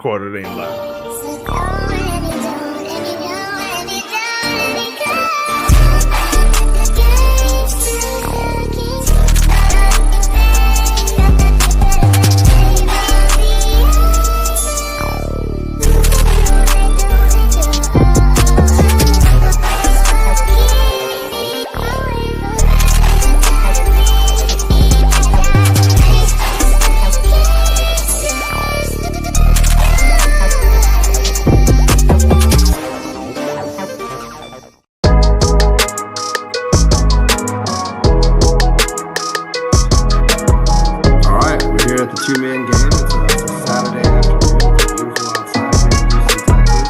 recorded, it ain't live. Two-man game. It's a Saturday afternoon. It's beautiful outside here in Houston, Texas.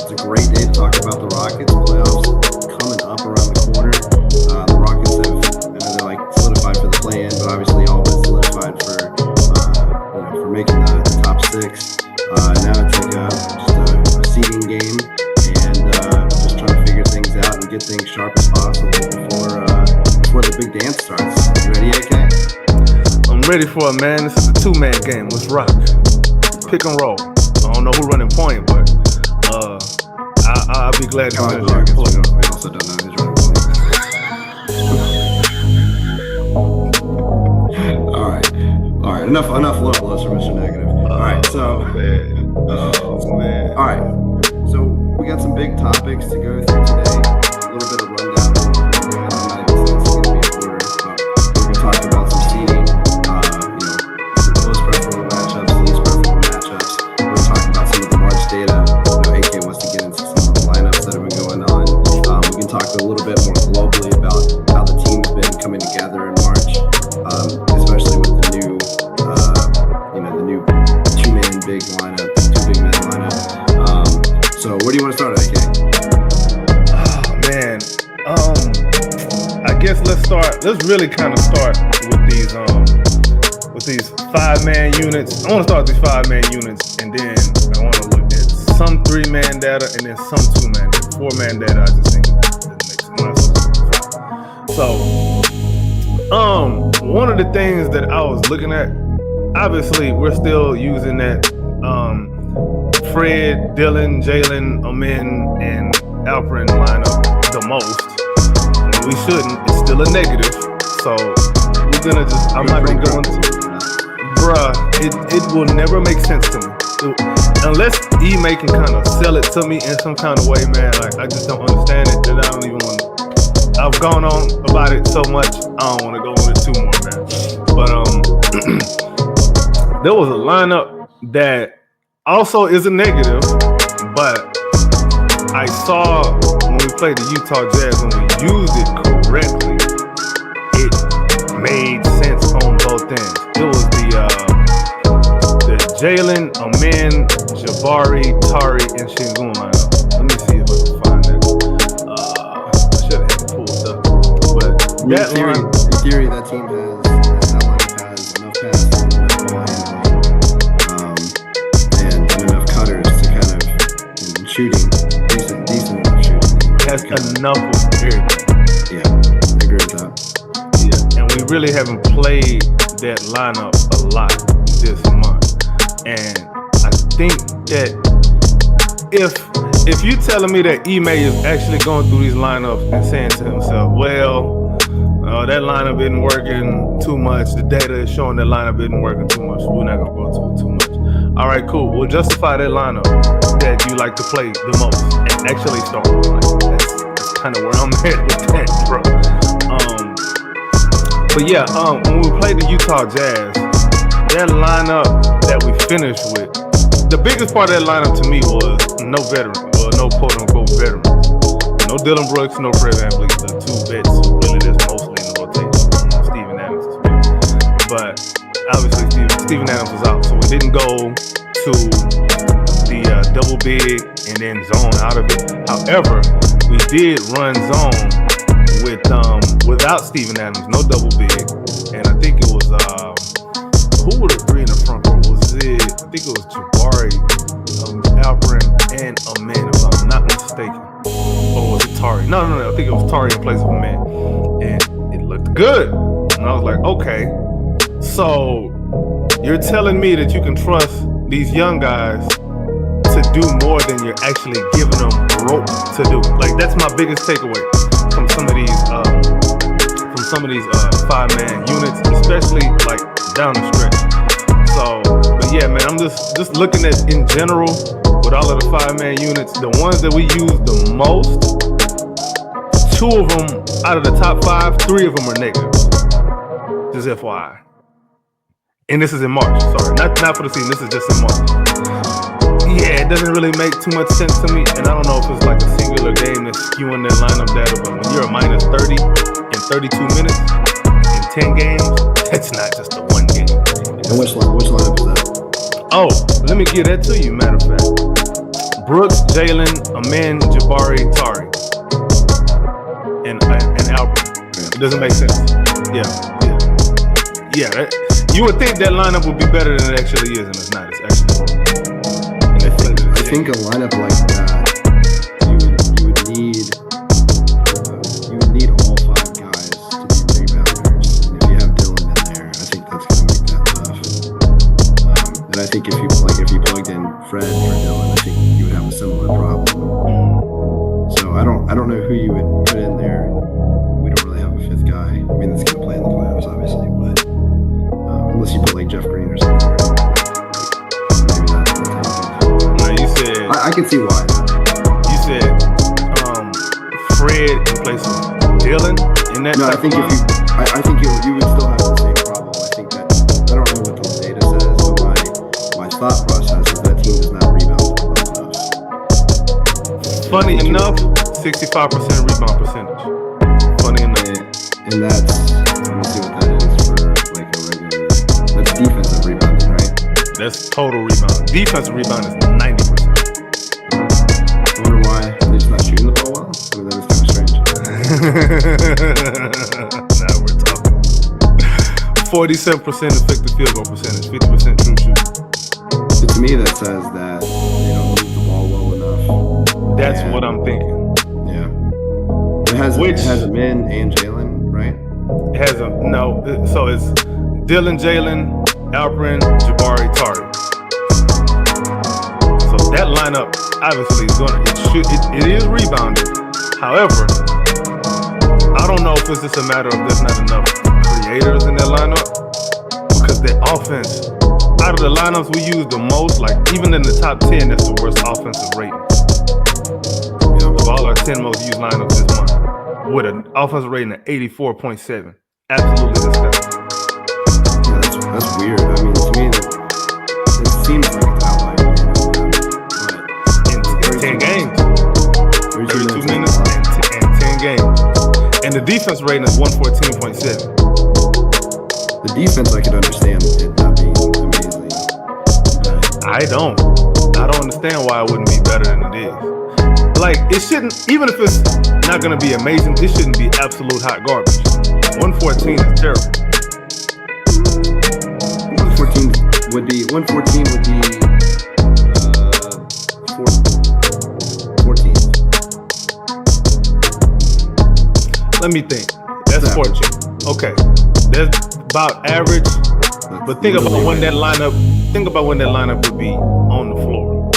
It's a great day to talk about the Rockets. Playoffs coming up around the corner. The Rockets they're like solidified for the play-in, but obviously all but solidified for making the top six. Now it's like just a seeding game and just trying to figure things out and get things sharp as possible before the big dance starts. You ready, AK? I'm ready for it, man. This is a two-man game. Let's rock. Pick and roll. I don't know who running point, but I'll be glad to finish that. We also don't know who's running point. All right. Enough love blows for Mr. Negative. All right, so man. All right, so we got some big topics to go through today. A little bit of rundown. I'm not even saying it's going to be in order, but we're going to talk about some seeding. Data. AK wants to get into some of the lineups that have been going on. We can talk a little bit more globally about how the team's been coming together in March, especially with the new two-man big lineup, two-big-man lineup. So where do you want to start, AK? Oh man, I guess let's really kind of start with these 5-man units. I want to start with these 5-man units, and then I want to look at some 3-man data and then some 2-man data. 4-man data, I just think doesn't make sense. So, one of the things that I was looking at, obviously, we're still using that Fred, Dylan, Jalen, Amin, and Alperen lineup the most. We shouldn't. It's still a negative. So, we're gonna I'm not gonna go into. Bruh, it will never make sense to me. Unless E-May can kind of sell it to me in some kind of way, man. Like, I just don't understand it, and I don't even want to. I've gone on about it so much, I don't want to go on it too more, man. But there was a lineup that also is a negative, but I saw when we played the Utah Jazz, when we used it correctly, it made sense on both ends. It was the Jalen, Amin, Jabari, Tari, and Şengün lineup. Let me see if I can find that. I should have had it pulled up. But in theory, that team that lineup has enough passing, enough ball handling, and enough cutters to kind of shooting, decent enough shooting. Has enough of everything. Yeah, I agree with that. Yeah, and we really haven't played that lineup a lot this month. And I think that if you telling me that E-May is actually going through these lineups and saying to himself, well, that lineup isn't working too much. The data is showing that lineup isn't working too much. We're not going to go into it too much. All right, cool. We'll justify that lineup that you like to play the most and actually start. Like, that's kind of where I'm at with that, bro. But yeah, when we played the Utah Jazz, that lineup that we finished with, the biggest part of that lineup to me was no veterans, well, no quote-unquote veterans. No Dylan Brooks, no Fred VanVleet, the two vets really that's mostly in the rotation. Steven Adams as well. But obviously Steven Adams was out, so we didn't go to the double big and then zone out of it. However, we did run zone with without Steven Adams, no double big, and I think it was who were the three in the front row? Was it? I think it was Jabari, Alperen, and Amin, if I'm not mistaken. Or was it Tari? No. I think it was Tari in place of Amin, and it looked good. And I was like, okay, so you're telling me that you can trust these young guys to do more than you're actually giving them rope to do. Like, that's my biggest takeaway from some of these 5-man units, especially like down the stretch. So, but yeah, man, I'm just looking at in general with all of the 5-man units, the ones that we use the most, 2 of them out of the top 5, 3 of them are negatives. Just FYI. And this is in March, sorry. Not for the season, this is just in March. Yeah, it doesn't really make too much sense to me, and I don't know if it's like a singular game that's skewing their lineup data, but when you're a minus 30 in 32 minutes in 10 games, that's not just a one game. And which lineup is that? Oh, let me give that to you, matter of fact. Brooks, Jalen, Amin, Jabari, Tari, and Albert. It doesn't make sense. Yeah. You would think that lineup would be better than it actually is, and it's not. It's actually horrible. I think a lineup like that, you would need all 5 guys to be rebounders. And if you have Dylan in there, I think that's gonna make that tough. And I think if you plugged in Fred for Dylan, I think you would have a similar problem. So I don't know who you would put in there. We don't really have a 5th guy. I mean, that's gonna play in the playoffs, obviously, but unless you put like Jeff Green or something. I can see why. You said Fred in place of Dylan in that. No, I think you would still have the same problem. I think that I don't know what the data says, but my thought process is that team does not rebound well enough. Funny enough, 65% rebound percentage. Funny enough, and that's, let me see what that is for like a regular. That's defensive rebounding, right? That's total rebound. Defensive rebound is 90%. I wonder why they're just not shooting the ball well. I mean, that is kind of strange. Now we're talking. 47% effective field goal percentage, 50% true shooting. So to me, that says that they don't move the ball well enough. That's what I'm thinking. Yeah. It has Amin and Jalen, right? It has so it's Dylan, Jalen, Alperin, Jabari, Tari. So that lineup obviously it is rebounded. However, I don't know if it's just a matter of there's not enough creators in that lineup, because the offense, out of the lineups we use the most, like even in the top 10, that's the worst offensive rating. Of all our 10 most used lineups this month, with an offensive rating of 84.7. Absolutely disgusting. Yeah, that's weird. I mean, to me, it seems like it's outlier. But in 10 games, 32 minutes and 10 games. And the defense rating is 114.7. The defense I could understand it not being amazing. I don't understand why it wouldn't be better than it is. Like, it shouldn't, even if it's not going to be amazing, it shouldn't be absolute hot garbage. 114 is terrible. 114 would be 14. Let me think. That's 14. Okay. That's about average. But think about when that lineup would be on the floor.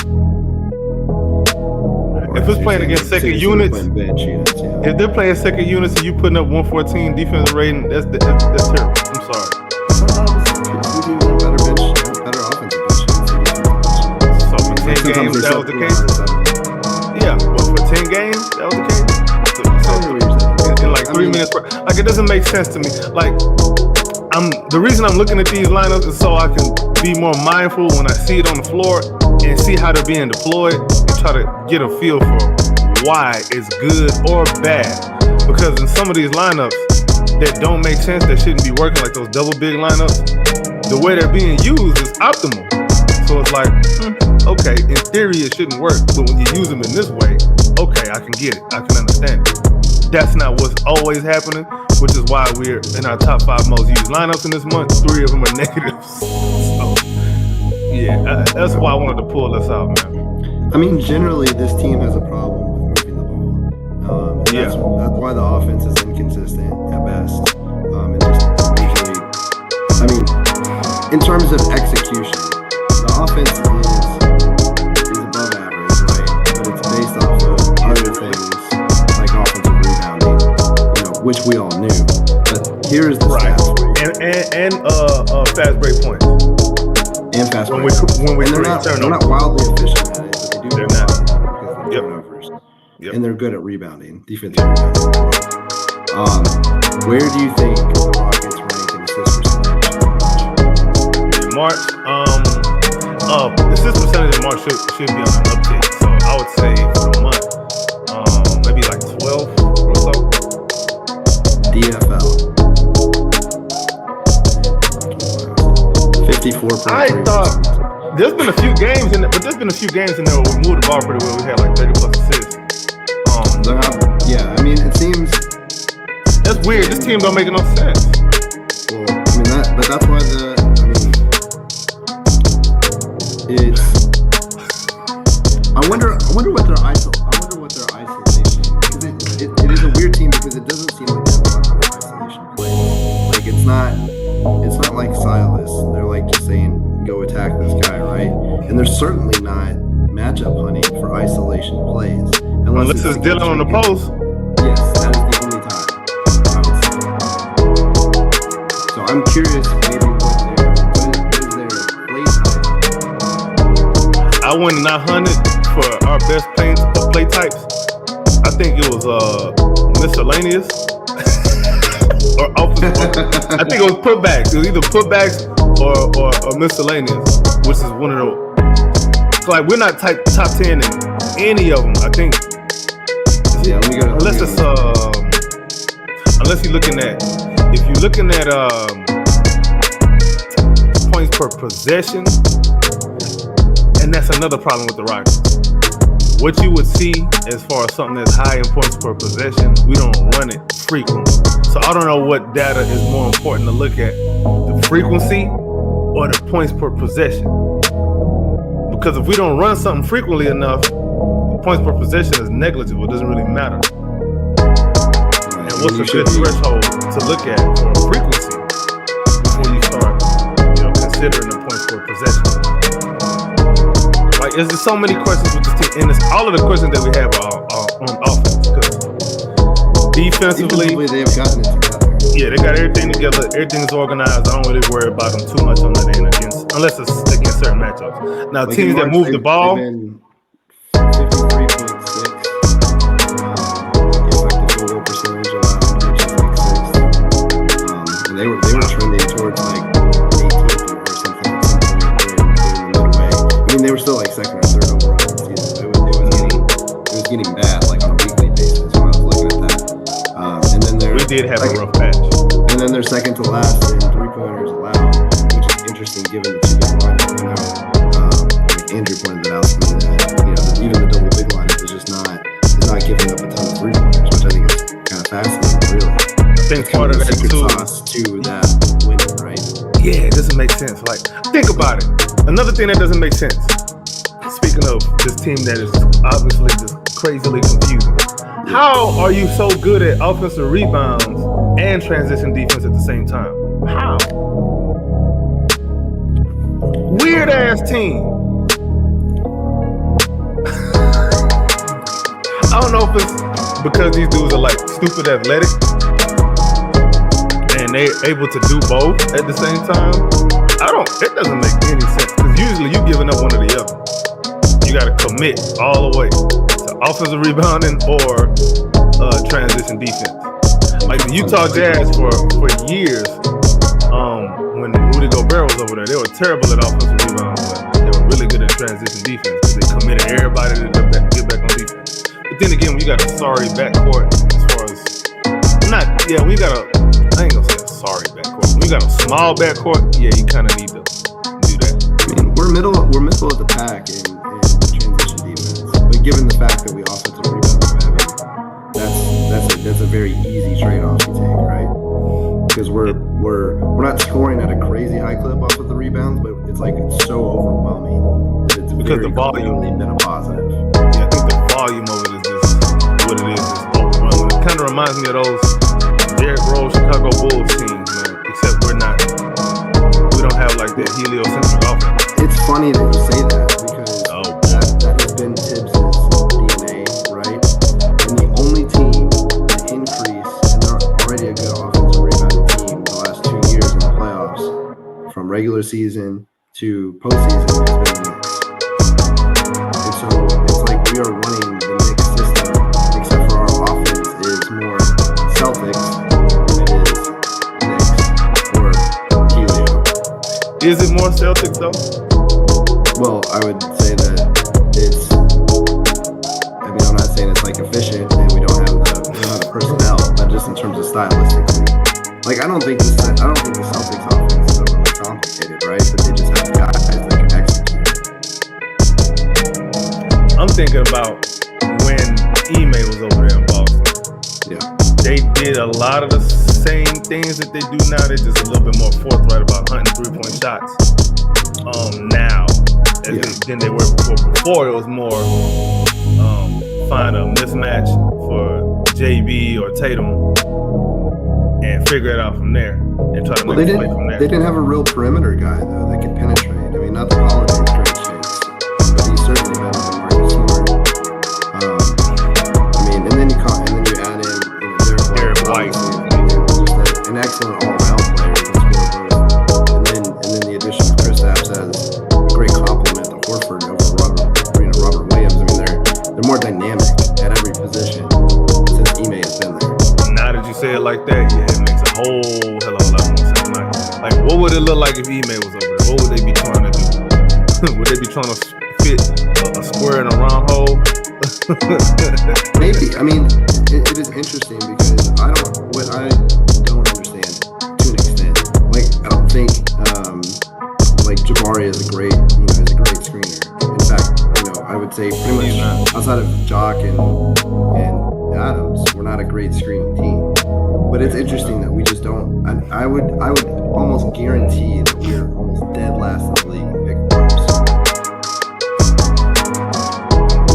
If it's playing against second units, if they're playing second units and you putting up 114 defensive rating, that's terrible. I'm sorry. Better offensive bench. So for 10 games, that was the case? Yeah, but for 10 games, that was the case? So in like 3 minutes, like, it doesn't make sense to me. Like, the reason I'm looking at these lineups is so I can be more mindful when I see it on the floor and see how they're being deployed and try to get a feel for why it's good or bad. Because in some of these lineups that don't make sense, that shouldn't be working, like those double big lineups, the way they're being used is optimal. So it's like, okay, in theory it shouldn't work, but when you use them in this way, okay, I can get it, I can understand it. That's not what's always happening, which is why we're in our top 5 most used lineups in this month. 3 of them are negatives. So, yeah, that's why I wanted to pull this out, man. I mean, generally, this team has a problem with moving the ball. That's why the offense is inconsistent at best. And just usually, I mean, in terms of execution, the offense is above average, right? But it's based off of other things like offensive rebounding, which we all knew. But here's the stats for you. And fast break points. And fast break points. And they're not wildly efficient at it, but they do. They're not. Because they're turnovers. Yep. And they're good at rebounding, defensive rebounding. Where do you think the Rockets rank in assist percentage? In March, assist percentage in March should be on an uptick. So I would say for the month, maybe like 12 or so. DFL. 54.3%. I thought there's been a few games in there, but there's been a few games in there where we moved the ball pretty well. We had like 30 plus assists. Yeah, I mean, it seems that's weird. This team don't make no sense. Well, I mean but that's why it's. I wonder what their isolation. Because it is a weird team because it doesn't seem like they have a lot of isolation play. Like it's not like Silas. They're like just saying go attack this guy, right? And they're certainly not matchup hunting for isolation plays. Unless it's Dylan on the post. Yes, that is the only time, I would say. So I'm curious maybe what is their play type? I went 900 for our best play types. I think it was miscellaneous. or I think it was putbacks. It was either putbacks or miscellaneous, which is one of the. So like we're not top 10 in any of them. I think. Yeah, unless you're looking at, if you're looking at points per possession, and that's another problem with the Rockets. What you would see as far as something that's high in points per possession, we don't run it frequently. So I don't know what data is more important to look at, the frequency or the points per possession. Because if we don't run something frequently enough, points per possession is negligible. It doesn't really matter. And what's a good threshold to look at for frequency before you start, considering the points per possession? Like, there's just so many questions with this team, and it's all of the questions that we have are on offense. Because defensively, they've gotten it together. Yeah, they got everything together. Everything's organized. I don't really worry about them too much on that end unless it's against certain matchups. Now, teams that move the ball. 53.6 effective field goal percentage allowed, which is like 6th. And they were trending towards like 18th or something at some point during the midway. I mean, they were still like 2nd or 3rd overall in the season. It was getting bad, like on a weekly basis when I was looking at that. And then we did have a rough patch. And then they're second to last in 3-pointers allowed, which is interesting given the 2-big lineup. Like Andrew pointed that out to me that even the double big lineup is not giving up a ton of 3-pointers, which I think is kind of fascinating, really. I think part of that sauce to that winning, right? Yeah, it doesn't make sense. Like, think about it. Another thing that doesn't make sense. Speaking of this team that is obviously just crazily confusing. How are you so good at offensive rebounds and transition defense at the same time? How? Weird ass team. I don't know if it's because these dudes are like stupid athletic and they're able to do both at the same time. It doesn't make any sense because usually you're giving up one or the other. You got to commit all the way to offensive rebounding or transition defense. Like the Utah Jazz for years, when Rudy Gobert was over there, they were terrible at offensive rebounds, but they were really good at transition defense because they committed everybody to get back on defense. But then again, when you got a sorry backcourt, as far as I ain't gonna say a sorry backcourt. When you got a small backcourt, yeah, you kind of need to do that. I mean, we're middle of the pack in transition defense, but given the fact that we offensive rebound, that's a very easy trade-off to take, right? Because we're not scoring at a crazy high clip off of the rebounds, but it's so overwhelming that it's because the volume been a positive. Yeah, I think the volume of it is just what it is. It's overwhelming. It kind of reminds me of those Derrick Rose Chicago Bulls teams, man. Except we don't have like that heliocentric offense. It's funny that you say that because that has been Tibbs' DNA, right? And the only team to increase, and they're already a good offensive rebounding team the last 2 years in the playoffs, from regular season to postseason, has been the Knicks. And so it's like we are running the Knicks system, except for our offense is more Celtics than it is Knicks or Helio. Is it more Celtics though? Well, I would say that it's. I mean, I'm not saying it's like efficient and we don't have the personnel, but just in terms of stylistically, like I don't think the Celtics offense is overly complicated, right? But they just have guys that can execute. I'm thinking about when Ime was over there in Boston. Yeah. They did a lot of the same things that they do now. They're just a little bit more forthright about hunting 3-point shots. Now. Than they were before. Before it was more find a mismatch for JB or Tatum and figure it out from there and try to make a play from there. They didn't have a real perimeter guy though that could penetrate. I mean, not the Holiday's great shakes, but he's certainly better than Marcus Smart. I mean, and then you add in Derek White, just an excellent all-around player who can score both. And then the addition of Kristaps as a great compliment to Horford over Robert Williams. I mean, they're more dynamic at every position since Ime has been there. Now that you say it like that, yeah, it makes a whole hell of a lot more sense. Like, what would it look like if Ime was over there? What would they be trying to do? Would they be trying to fit a square in a round hole? Maybe. I mean, it is interesting because I don't understand to an extent. Like, I don't think like Jabari is a great screener. In fact, I would say pretty much outside of Jock and Adams, we're not a great screening team. But it's interesting that we just don't. I would almost guarantee that we're almost dead last in the league in pick and pops.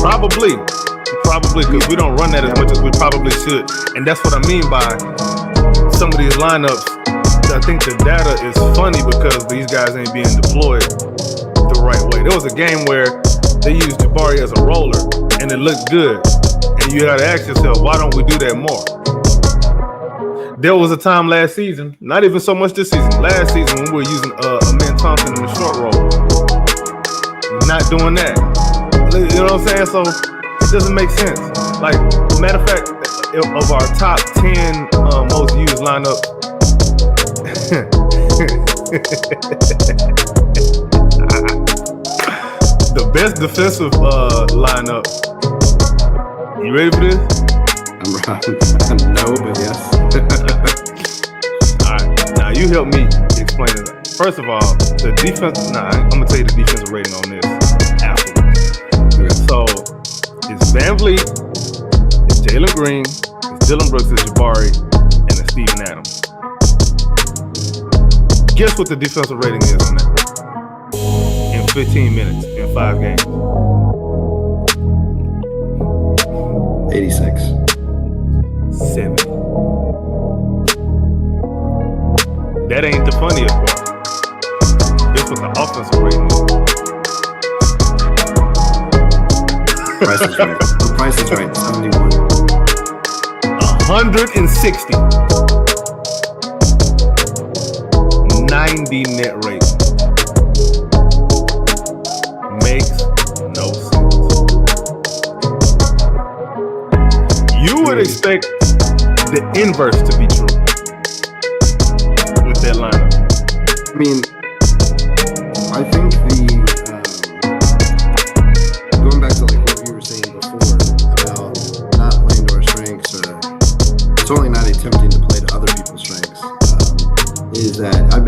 Probably, because we don't run that as much as we probably should, and that's what I mean by some of these lineups. I think the data is funny because these guys ain't being deployed the right way. There was a game where they used Jabari as a roller, and it looked good, and you had to ask yourself, why don't we do that more? There was a time last season, not even so much this season, last season when we were using Amin Thompson in the short roll. Not doing that. You know what I'm saying? So it doesn't make sense. Like, matter of fact, of our top 10 most used lineups, the best defensive lineup. You ready for this? No, but yes. Alright, now you help me explain it. First of all, the defense, I'm gonna tell you the defensive rating on this afterwards. Okay. So it's Van Vliet, it's Jalen Green, it's Dylan Brooks, it's Jabari, and it's Steven Adams. Guess what the defensive rating is on that? In 15 minutes, in 5 games. 86. 70. That ain't the funniest part. Guess what the offensive rating is? Price is right. The price is right. 71. 160. 90 net rating. Makes no sense. You would expect the inverse to be true with that lineup. I mean, I think going back to like what you were saying before about not playing to our strengths, or certainly not attempting to play to other people's strengths, is that I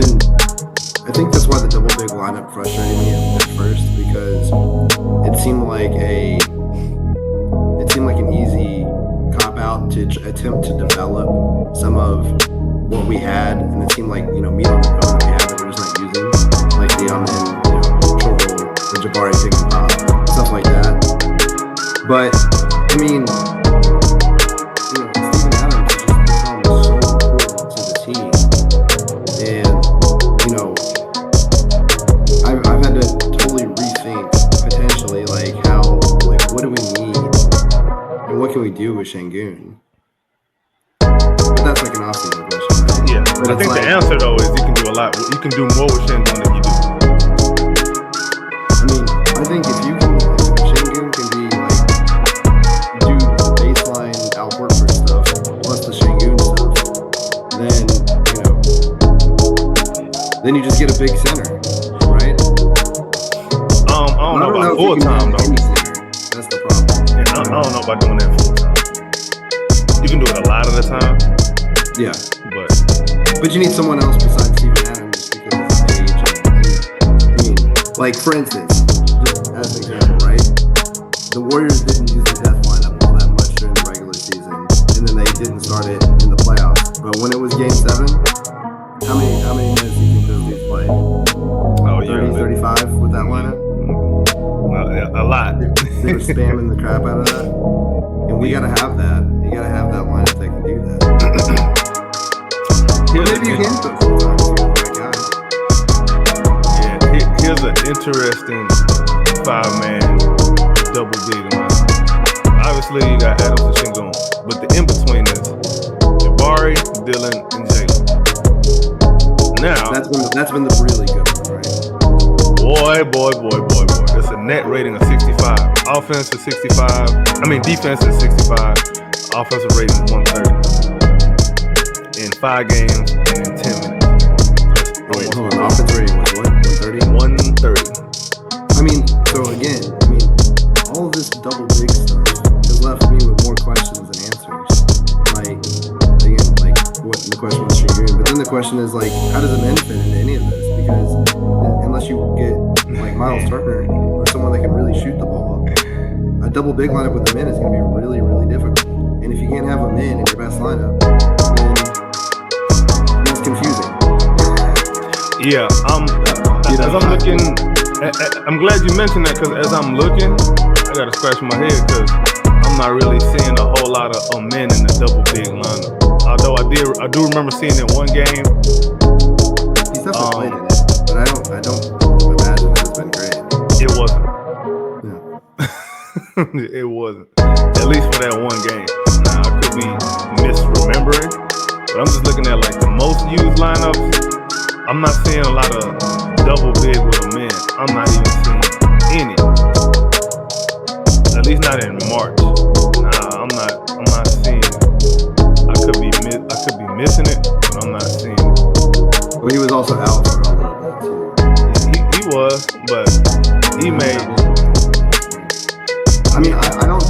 think that's why the double big lineup frustrated me at first, because it seemed like an easy cop out to attempt to develop some of what we had, and it seemed like meat on the bone that we had that we're just not using, like the control roll, the Jabari pick and pop, stuff like that. But I mean, Steven Adams has just become so important to the team, and can we do with Şengün? But that's like an off-season question, right? Yeah, But I it's think like, the answer though is you can do a lot. You can do more with Şengün than you do. I mean, I think if Şengün can be like do the baseline Al Horford stuff plus the Şengün stuff, then then you just get a big center, right? I don't know about full time though. That's the problem. Yeah, I don't know about doing that full time. You can do it a lot of the time, Yeah, but you need someone else besides Steven Adams just because of his age. I mean, like for instance, just as an example, right? The Warriors didn't use the death lineup all that much during the regular season, and then they didn't start it in the playoffs. But when it was Game 7, how many minutes do you think those dudes played? 30, 35 with that lineup? A lot. They were spamming the crap out of that. And we gotta have that. You gotta have that lineup that can do that. Maybe you can put full time if you're the right guy. Yeah, here's an interesting 5-man double big line. Obviously, you got Adams and Şengün, but the in between is Jabari, Dylan, and Jalen. Now that's been the really good one, right? Boy. It's a net rating of 65. Offense is 65. I mean, defense is 65. Offensive rating is 130. In 5 games and in 10 minutes. Wait, hold on. Offense rating was what? 130? 130. I mean, so again, all of this double big stuff has left me with more questions than answers. Like, again, what the question was Şengün, but then the question is how does a men fit into any of this? Because unless you get Miles Turner or someone that can really shoot the ball, a double big lineup with a men is going to be really, really difficult. And if you can't have a men in your best lineup, then it's confusing. Yeah, as I'm looking, I'm glad you mentioned that because as I'm looking, I got to scratch my head because I'm not really seeing a whole lot of men in the double big lineup. Although I do remember seeing it one game. He's definitely played in it, but I don't imagine that it's been great. It wasn't. Yeah. It wasn't. At least for that one game. Now I could be misremembering, but I'm just looking at the most used lineups. I'm not seeing a lot of double big with a man. I'm not even seeing any. At least not in March. Nah, I'm not seeing it. I could be missing it, but I'm not seeing it. Well, he was also out for a little bit too. He was, but he made. I mean, I don't.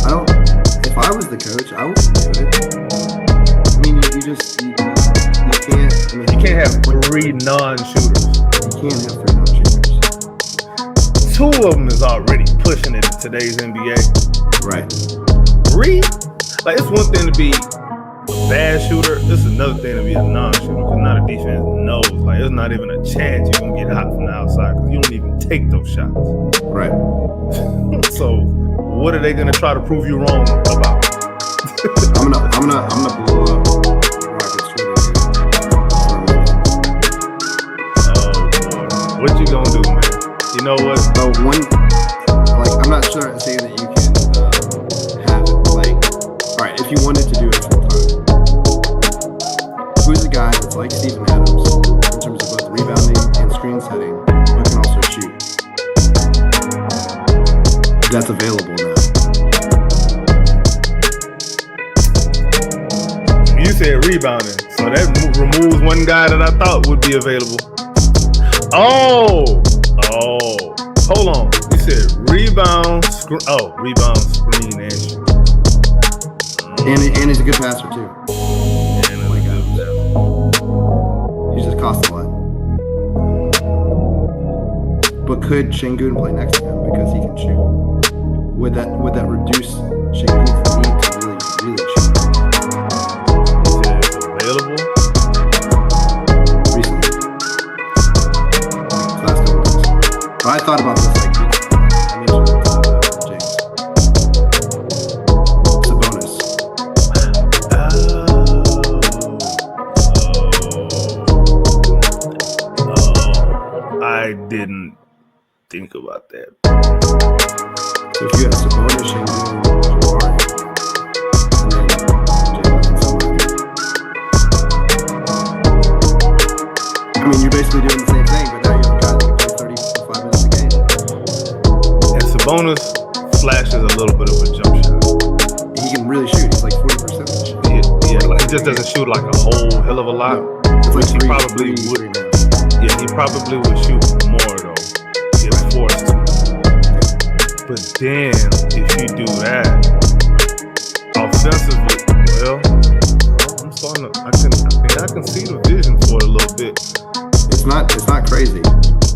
If I was the coach, I wouldn't do it. I mean, you can't. You can't have 3 non-shooters. You can't have 3 non-shooters. 2 of them is already pushing it in today's NBA. Right. 3? It's one thing to be a bad shooter. This is another thing to be a non-shooter because now the defense knows. There's not even a chance you're gonna get hot from the outside because you don't even take those shots. Right. So, what are they gonna try to prove you wrong about? I'm gonna blow up Rockets Twitter here. Oh boy, what you gonna do, man? You know what? So I'm not sure saying that you can have it. All right, if you wanted to do it full time, who's a guy that's like Steven Adams in terms of both rebounding and screen setting, but can also shoot? That's available now. You said rebounding, so that removes one guy that I thought would be available. Oh, hold on. You said rebound, screen, and shoot. And he's a good passer too. And like he just costs a lot. But could Şengün play next to him because he can shoot? Would that reduce Şengün's need to really shoot? Available? Recently. Last couple weeks. But I thought about this I mentioned it James. Sabonis. I didn't think about that. So if you had Sabonis, Şengün, Jabari, Sabonis flashes a little bit of a jump shot. He can really shoot. He's like 40%. Yeah, like he just doesn't shoot like a whole hell of a lot. No, it's which like he probably would. Yeah, he probably would shoot more though if forced to. But then if you do that offensively, well, I'm starting to. I can see the vision for it a little bit. It's not crazy.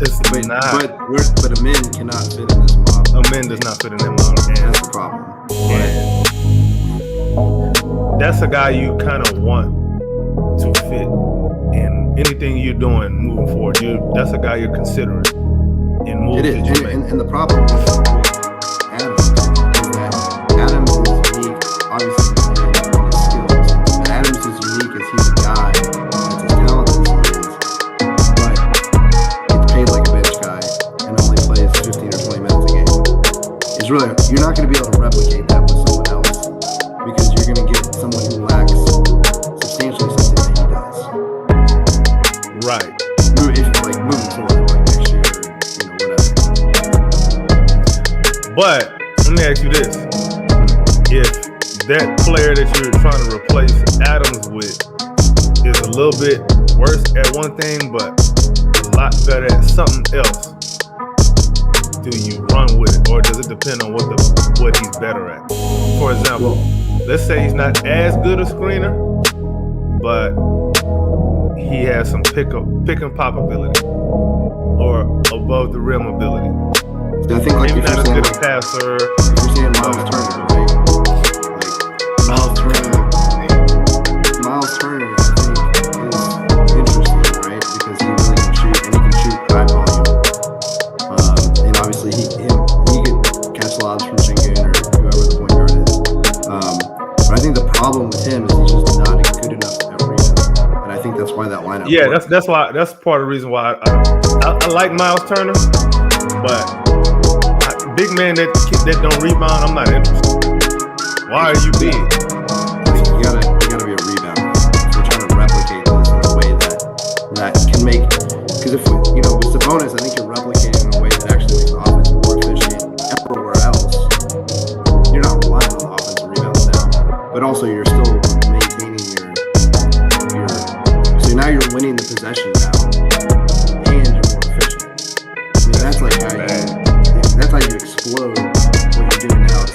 It's not. But a man cannot fit in this model. A man does not fit in that model, and that's the problem. And that's a guy you kind of want to fit in anything you're doing moving forward. That's a guy you're considering in moves. It is, and the problem with Adams is that Adams is unique, obviously, in his skills. But Adams is unique as he's a guy that's as talented as he is, but gets paid like a bench guy and only plays 15 or 20 minutes a game. You're not going to be able to replicate that with someone else because you're going to get someone who lacks substantially something that he does. Right. Moving forward, like next year, whatever. But let me ask you this: if that player that you're trying to replace Adams with is a little bit worse at one thing, but a lot better at something else, do you run with it, or does it depend on what he's better at? For example, let's say he's not as good a screener, but he has some pick and pop ability or above the rim ability. I think like maybe if not as you're good a saying, passer. if you're saying Miles Turner, right? Like Miles Turner, I think is interesting, right? Because he really can shoot, and he can shoot high volume. And obviously he can catch lobs from Sengun or whoever the point guard is. But I think the problem with him is he's just not good enough at rebound, and I think that's why that lineup. Yeah, works. that's part of the reason why I like Miles Turner, but big man that don't rebound, I'm not interested. Why are you big? You gotta be a rebounder. So we're trying to replicate this in a way that can make. Because if with Sabonis, I think you're replicating in a way that actually makes the offense more efficient everywhere else. You're not relying on the offensive rebounds now, but also you're still maintaining your. So now you're winning the possession now, and you're more efficient. I mean, that's like how you explode what you're doing now to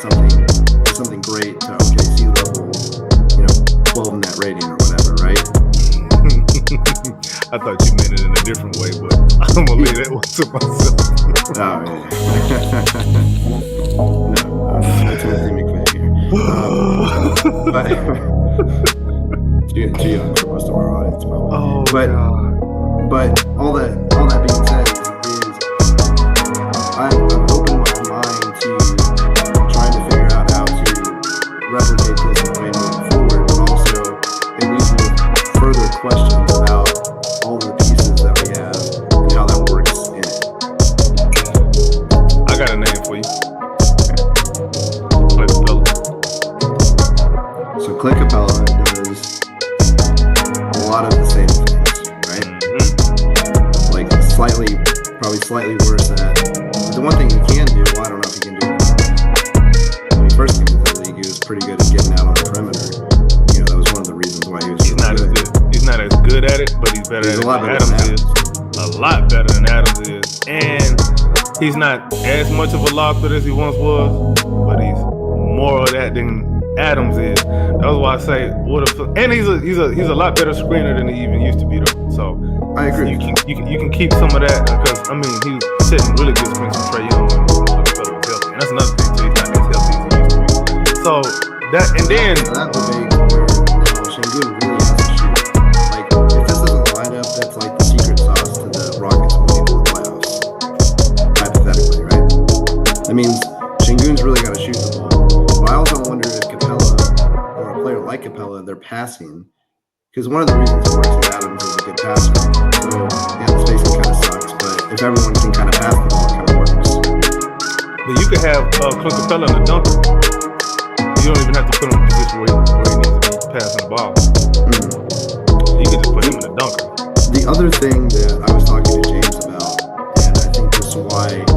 something great to OKC level, 12 net rating or whatever, right? I thought you meant it in a different way, but I'm gonna leave that one to myself. Oh, yeah. No, that's Timothy McVeigh here. Too young for most of our audience, probably. But all that being said is I've opened my mind to trying to figure out how to replicate this in a way moving forward, but also it leaves me with further questions about all the pieces that we have and how that works in it. I got a name for you. Clint Capella. So Clint Capella does a lot of the same things, right? Mm-hmm. Like probably slightly worse at. But the one thing he can do, well, I don't know if he can do it. When he first came into the league, he was pretty good at getting out on the perimeter. That was one of the reasons why he was He's not as good. He's not as good at it, but he's better at it than Adams is. A lot better than Adams is. And he's not as much of a lob threat as he once was, but he's more of that than Adams is. That's why I say and he's a lot better screener than he even used to be though. So I agree. You can keep some of that because he's setting really good screens for Trae Young when Clint Capella was healthy. And that's another thing too. He's not as healthy as he used to be. So that and then that debate where Sengun really has to shoot. Like if this isn't a lineup that's like the secret sauce to the Rockets winning the playoffs, hypothetically, right? That means Sengun's really got to shoot the ball. But I also wonder if Capella or a player like Capella, they're passing. Because one of the reasons it works is Adams is a good passer. So yeah, the spacing kind of sucks. But if everyone can kind of pass the ball, it kind of works. But you could have Clint Capella in the dunker. You don't even have to put him in a position where he needs to be passing the ball. You could just put him in the dunker. The other thing that I was talking to James about, and I think this is why it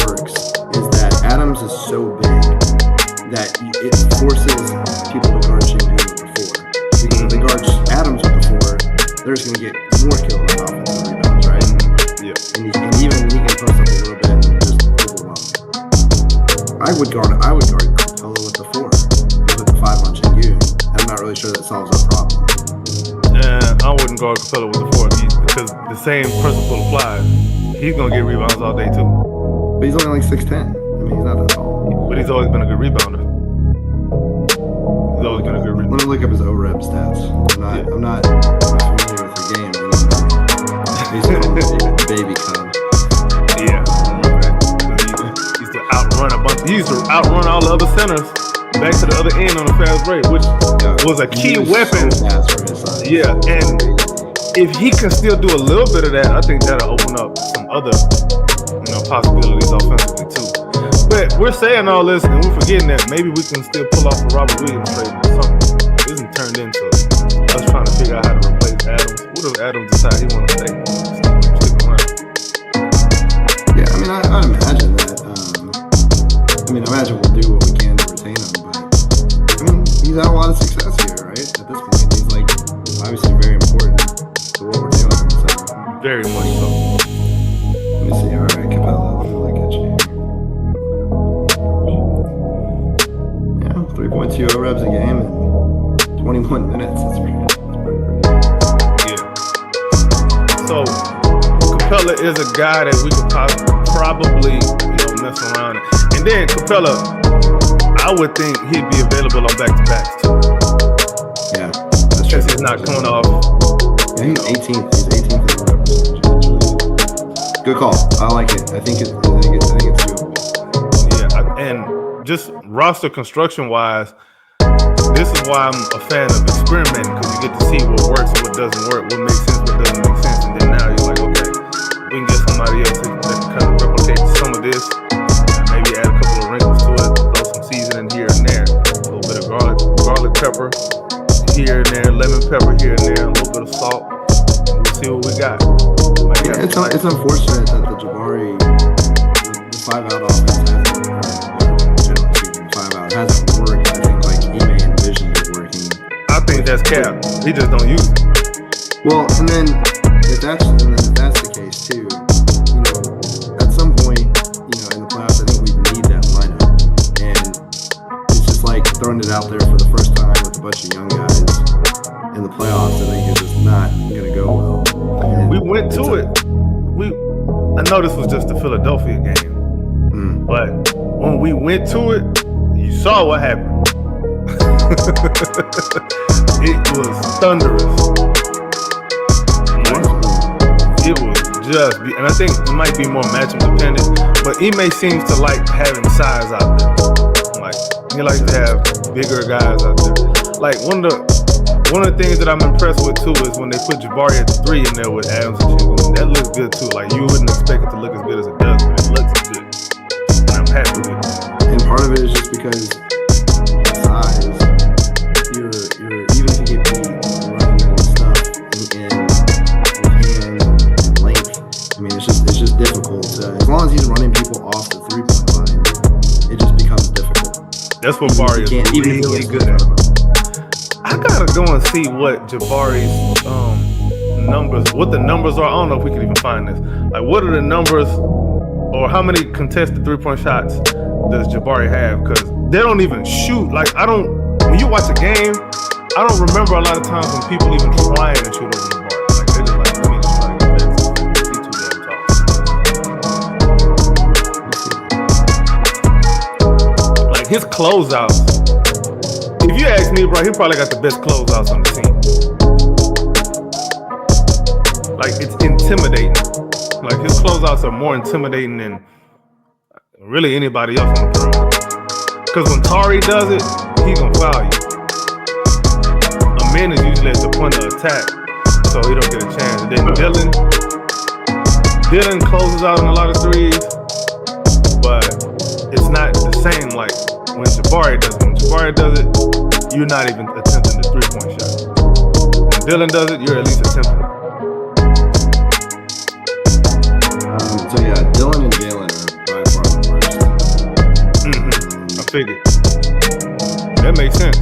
works, is that Adams is so big that it forces people to guard Şengün with the 4. Because if they guard Adams with the 4, they're just going to get more kills than offensive rebounds, right? Yeah. And even he can post up a little bit and just overwhelm. I would guard Capella with the 4 and put the 5 on Şengün. I'm not really sure that solves our problem. I wouldn't guard Capella with the 4 because the same principle applies. He's going to get rebounds all day too. But he's only like 6'10". I mean, he's not that tall. But he's always been a good rebounder. He's always been a good rebounder. Let me look up his OREB stats. I'm not familiar with the game. He's a baby cub. Yeah. He used to outrun a bunch. He used to outrun all the other centers back to the other end on a fast break, which was a key weapon. So fast for his size. Yeah, and if he can still do a little bit of that, I think that'll open up some other, possibilities offensively too. But we're saying all this and we're forgetting that maybe we can still pull off the Robert Williams trade or something. This isn't turned into us trying to figure out how to replace Adams. What if Adams decide he want to stick around? Yeah, I mean, I imagine that. I imagine we'll do what we can to retain him, but I mean, he's had a lot of success here, right? At this point, he's like obviously very important to what we're doing. So very much so. Let me see. All right, Capella. Let me look at you. Yeah, 3.2 OREBs a game in 21 minutes. That's pretty good. Yeah. So Capella is a guy that we could probably mess around. And then Capella, I would think he'd be available on back-to-backs too. Yeah, that's true. Because he's not coming off. Yeah, he's 18th. He's 18th in OREB percentage. Good call. I like it. I think it's doable. Yeah, and just roster construction wise, this is why I'm a fan of experimenting, because you get to see what works and what doesn't work, what makes sense, what doesn't make sense, and then now you're like, okay, we can get somebody else that can kind of replicate some of this, and maybe add a couple of wrinkles to it, throw some seasoning here and there, a little bit of garlic pepper here and there, lemon pepper here and there, a little bit of salt, and we'll see what we got. Yeah, it's unfortunate that the Jabari, the 5-out offense hasn't worked. I think like he may envision it working. I think that's cap. He just don't use it. Well, and then if that's the case too, at some point, in the playoffs, I think we need that lineup, and it's just like throwing it out there for the first time with a bunch of young guys in the playoffs. I think it's just not gonna go well. And we went to it. I know this was just the Philadelphia game, but when we went to it, you saw what happened. It was thunderous. It was just, and I think it might be more matchup dependent, but Ime seems to like having size out there. Like, he likes to have bigger guys out there. Like, one of the things that I'm impressed with too is when they put Jabari at the 3 in there with Adams and Şengün. That looks good too. Like, you wouldn't expect it to look as good as it does, but it looks good. And I'm happy with it. And part of it is just because the size, you're even if you get beat, you're running into stuff and length. I mean, it's just difficult. As long as he's running people off the 3-point line, it just becomes difficult. That's what Jabari is really good at. I gotta go and see what Jabari's numbers, what the numbers are. I don't know if we can even find this. Like, what are the numbers, or how many contested 3-point shots does Jabari have? Because they don't even shoot. Like, when you watch a game, I don't remember a lot of times when people even trying to shoot over Jabari. Like, they're just like, let me just try to get that. He's too damn tall. Like, his closeouts. If you ask me, bro, he probably got the best closeouts on the team. Like, it's intimidating. Like, his closeouts are more intimidating than really anybody else on the perimeter. Because when Tari does it, he's gonna foul you. Amin is usually at the point of attack, so he don't get a chance. And then Dylan closes out on a lot of threes, but it's not the same like when Jabari does it. When Jabari does it, you're not even attempting the 3-point shot. When Dylan does it, you're at least attempting it. So yeah, Dylan and Jalen are by far the worst. figured. That makes sense.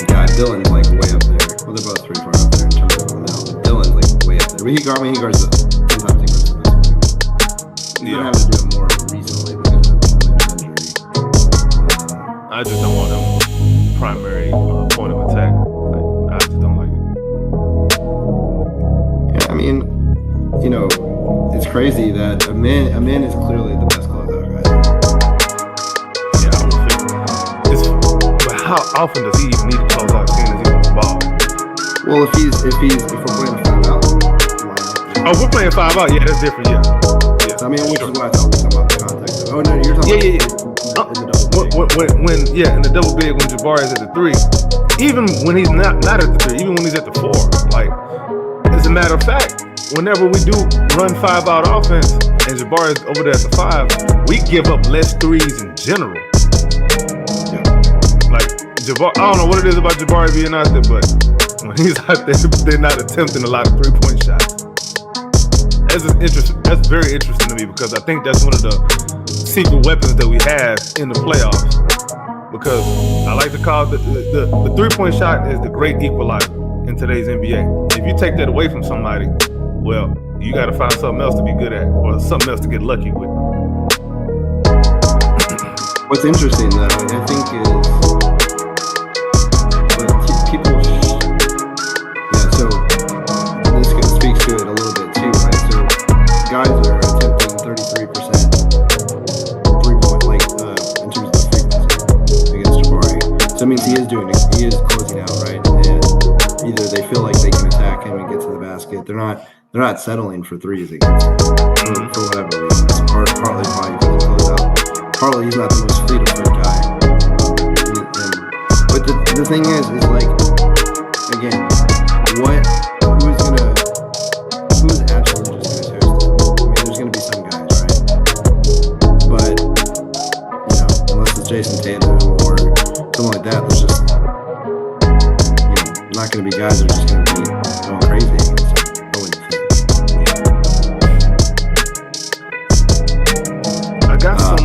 Yeah, Dylan's like way up there. Well, they're both pretty far up there in terms of now. But Dylan's like way up there. But he guards the sometimes he guards the best player. He's gonna have to do it more recently because of his injury. I just don't want him primary point of attack. Like, I just don't like it. Yeah, I mean, you know, it's crazy that a man is clearly the best closeout guy. Yeah, I would figure. But how often does he even need to close out seeing as he's on the ball? Well, if we're playing a 5-out lineup. Oh, we're playing 5 out. Yeah, that's different. Yeah. So, I mean, which is why I thought we were talking about the context of. Oh no, you're talking about in the double big. In the double big when Jabari is at the 3, even when he's not at the 3, even when he's at the 4, like as a matter of fact, whenever we do run 5-out offense and Jabari is over there at the 5, we give up less threes in general. Yeah. Like Jabari, I don't know what it is about Jabari being out there, but when he's out there, they're not attempting a lot of 3-point shots. That's very interesting to me because I think that's one of the secret weapons that we have in the playoffs. Because I like to call the 3-point shot is the great equalizer in today's NBA. If you take that away from somebody, well, you got to find something else to be good at or something else to get lucky with. What's interesting though, I think is people. Yeah, so this speaks to it a little bit too, right? So guys are attempting 33% 3-point, like in terms of the frequency against Jabari. So it means he is closing out, right? And either they feel like they can attack him and get to the basket. They're not settling for threes against him for whatever reason. Partly probably because he close out. Partly he's not the most fleet of foot guy. But the thing is like, again, who's actually just gonna toast it? I mean, there's gonna be some guys, right? But you know, unless it's Jason Tatum or something like that, there's just not gonna be guys that are just gonna be going crazy against him. I got some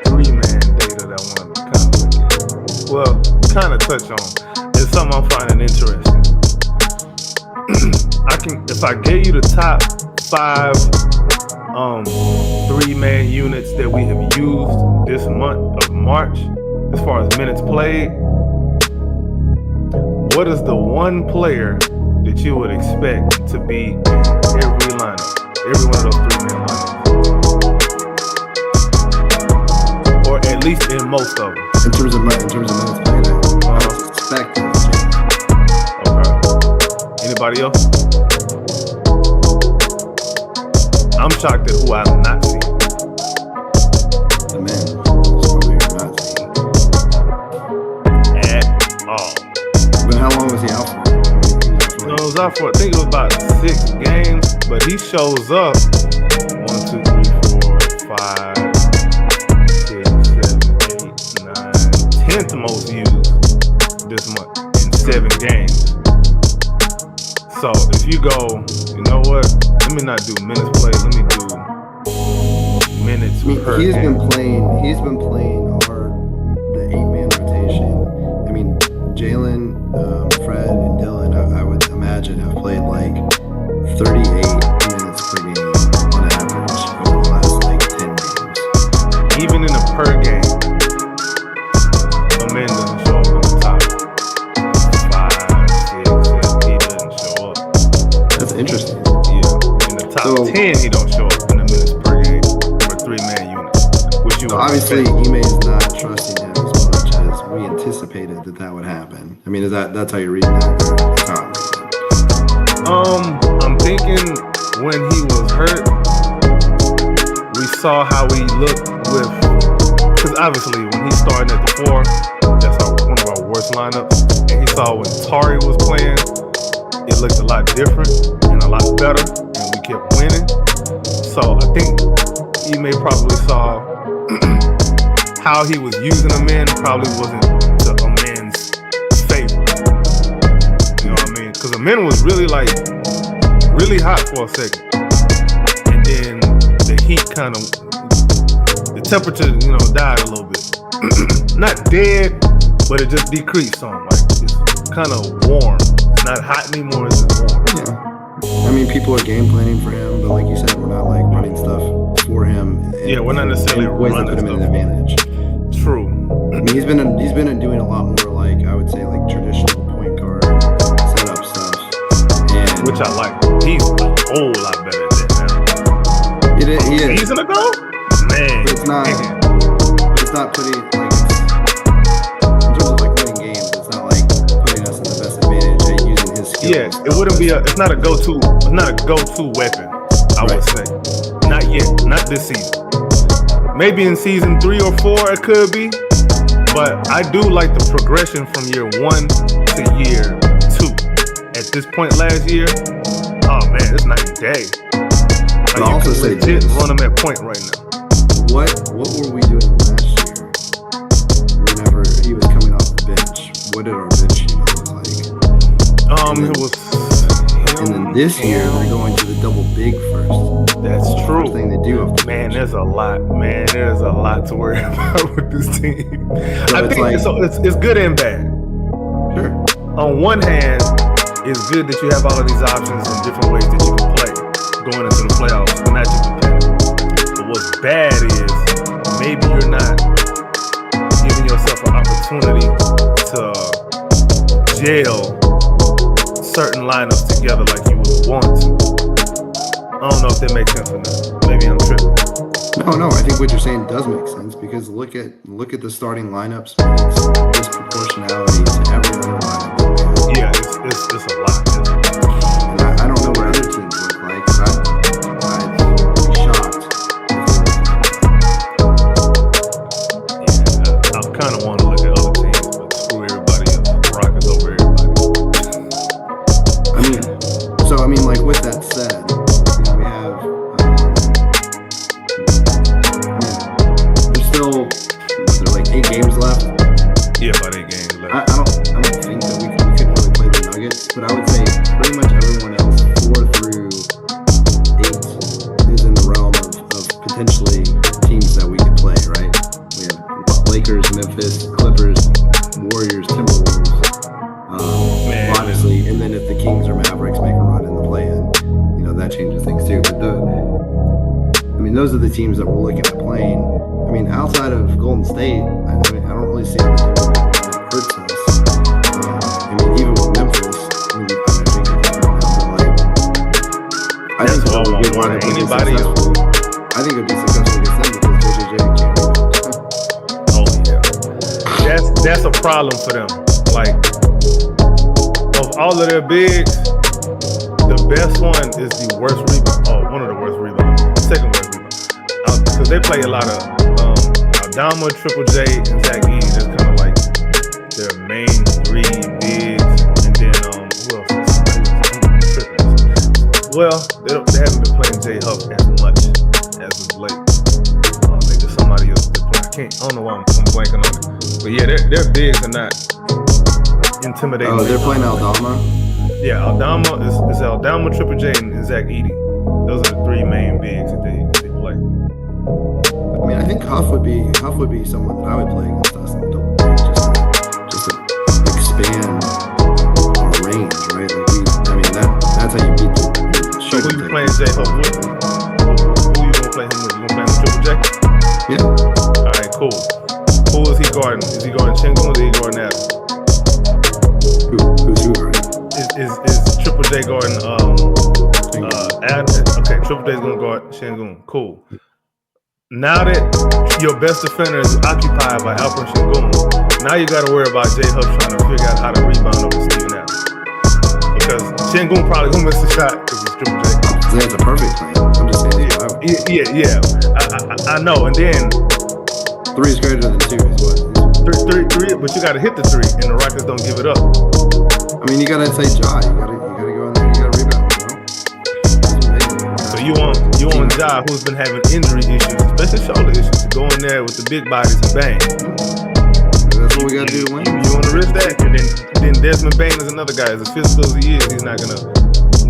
3-man data that I want to kind of look at. Well, kind of touch on. It's something I'm finding interesting. If I gave you the top 5 3-man units that we have used this month of March, as far as minutes played, what is the one player that you would expect to be in every lineup? Every one of those 3-man lineups. Or at least in most of them. In terms of minutes played, I suspect it's James. Okay. Anybody else? I'm shocked at who I'm not seeing. The man is what we are not seeing. At all. But how long was he out for? No, it was out for, I think it was about 6 games, but he shows up 1, 2, 3, 4, 5, 6, 7, 8, 9, 10th most used this month in 7 games. So if you go, you know what? Let me not do minutes played. Let me do minutes per He's game. He's been playing the 8-man rotation. I mean, Jalen, Fred, and Dylan, I would imagine have played like 38 minutes per game on average over the last like 10 games. Even in a per game, a man doesn't show up in the top 5, 6, 7. He doesn't show up. That's interesting. Yeah, in the top 10, he don't show up in the minutes per game for 3-man units. Which you So obviously, Ime is not trusting him as much as we anticipated that would happen. I mean, that's how you're reading that? That's how I'm reading it. I'm thinking when he was hurt, we saw how he looked with, because obviously when he started at the 4, that's one of our worst lineups, and he saw when Tari was playing, it looked a lot different and a lot better, and we kept winning. So I think Ime probably saw how he was using a man probably wasn't to a man's favor. You know what I mean? Because a man was really hot for a second, and then the heat kind of, the temperature, died a little bit. Not dead, but it just decreased some. Like it's kind of warm. It's not hot anymore. It's just warm. Yeah. I mean, people are game planning for him, but like you said, we're not like running stuff for him. We're not necessarily running running put him stuff. in an advantage. True. I mean, he's been doing a lot more like I would say like traditional point guard setup stuff, and Which I like. He's a whole lot better at that now. he is. A season ago, man. But it's not. But it's not putting like in terms of like winning games. It's not like putting us in the best advantage at using his skills. Yeah, it wouldn't be it's not a go-to. It's not a go-to weapon. I would say. Not yet. Not this season. Maybe in season 3 or 4 it could be. But I do like the progression from year 1 to year 2. At this point last year, oh man, it's night and day. Like I'll also say legit run them at point right now. What were we doing last year? Whenever he was coming off the bench, what did our bench look like? It was. And then this year they're going to the double big first. That's true. First thing they do off the Man, bench. there's a lot. Man, there's a lot to worry about with this team. So I it's think like- it's good and bad. Sure. On one hand, it's good that you have all of these options and different ways that you can play going into the playoffs, and not just competitive. But what's bad is maybe you're not giving yourself an opportunity to gel certain lineups together like you would want to. I don't know if that makes sense or not. Maybe I'm tripping. No, I think what you're saying does make sense because look at the starting lineups. Man, it's disproportionality to every other lineup. Yeah, it's a lot. And I don't know what other teams look like. I'd be shocked if they look Yeah, I kind of want to look at other teams, but screw everybody else. The Rockets over everybody. I mean, like with that said, we have there's still like 8 games left. Yeah, about 8 games left. I don't think that we could really play the Nuggets, but I would say pretty much everyone else 4 through 8 is in the realm of potentially teams that we could play. Right? We have Lakers, Memphis, Clippers, Warriors, Timberwolves. Man. Honestly, and then if the Kings or Mavericks make a run in the play-in, that changes things too. But those are the teams that we're looking at playing. I mean, outside of Golden State, I don't really see anything that hurts us. Even with Memphis, I think That's all I we'd want. be Anybody successful. I think it would be successful against them because JJJ can't rebound. Oh yeah, that's a problem for them. Like of all of their bigs, the best one is the worst rebound. Oh, one of the worst rebounds. Second worst rebound. Because they play a lot of Aldama, Triple J, and Zach Edey. That's kind of like their main 3 bigs. And then who else? Well, they haven't been playing J Huff as much as of late. I think there's somebody else that play. I don't know why I'm blanking on it. But yeah, their bigs are not intimidating. Oh, they're playing Aldama? Yeah, Aldama is Aldama, Triple J, and Zach Edey. Those are the 3 main bigs that they play. I mean, I think Huff would be someone that I would play against us in the double big, just to expand our range, right? Like that's how you beat the So who you playing J Huff with? Who you gonna play him with? You gonna play him with Triple J? Yeah. All right, cool. Who is he guarding? Is he guarding Chingun or is he guarding Adam? Who's who guarding? Is Triple J guarding Adam? Okay, Triple J's gonna guard Shingun. Cool. Now that your best defender is occupied by Alperen Sengun, now you got to worry about J Huff trying to figure out how to rebound over Steven Adams. Because Sengun probably gonna miss the shot because it's Triple J. That's a perfect plan. I'm just saying. Yeah. I know. And then 3 is greater than 2 is what? three, but you got to hit the 3, and the Rockets don't give it up. I mean, you gotta say Ja. You gotta go in there. You gotta rebound. So you want Ja, who's been having injury issues, especially shoulder issues, to go in there with the big bodies and bang. That's what we gotta do to win. You want to risk that? And then Desmond Bane is another guy. As physical as he is, he's not gonna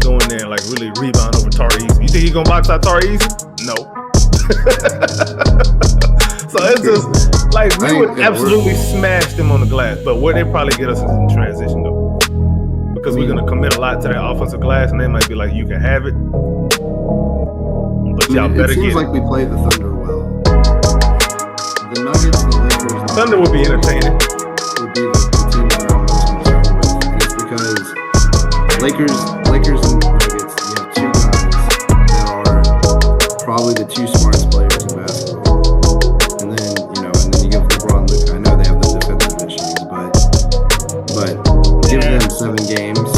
go in there and like really rebound over Tari Easy. You think he's gonna box out Tari Easy? No. us like we would yeah, absolutely smash them on the glass. But where they probably get us is in transition though, because we're gonna commit a lot to that offensive glass, and they might be like, "You can have it." But y'all better it seems get like we play the Thunder well. The Nuggets, the Lakers, Thunder would be entertaining. would be the team that I'm most concerned with, and it's because Lakers and Nuggets, you have two guys that are probably the two smartest players in basketball, and then you give LeBron Luka. I know they have the defensive issues, but give them 7 games,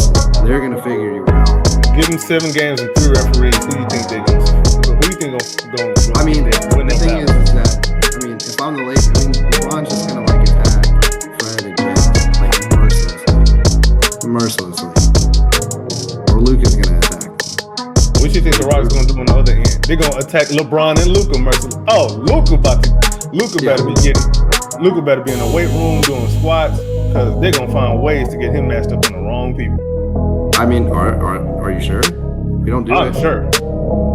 they're gonna figure you out. Give them 7 games and 3 referees. Who do you think they're gonna? Who do you think gonna I mean, win the that thing battle? is that if I'm the Lakers, LeBron's just gonna attack Fred and James mercilessly, or Luka's gonna attack. What you think the Rockets gonna do on the other end? They're gonna attack LeBron and Luka mercilessly. Oh, Luka better be in the weight room doing squats, because they're gonna find ways to get him matched up on the wrong people. I mean, are you sure? We don't do I'm that. sure.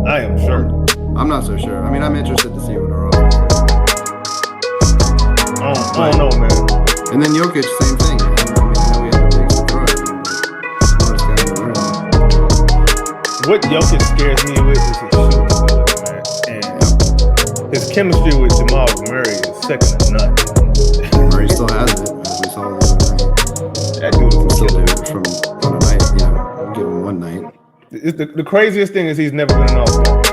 I am sure. I'm not so sure. I mean, I'm interested to see what our offense looks like. I don't know, man. And then Jokic, same thing. I know we have the bigs to throw at him, but smartest guy in the room. What Jokic scares me with is his shooting ability, man. And his chemistry with Jamal Murray is second to none. Murray still has it, as we saw the other night. That dude is Still killer. do it from on a night, give him one night. The craziest thing is he's never been an all-star.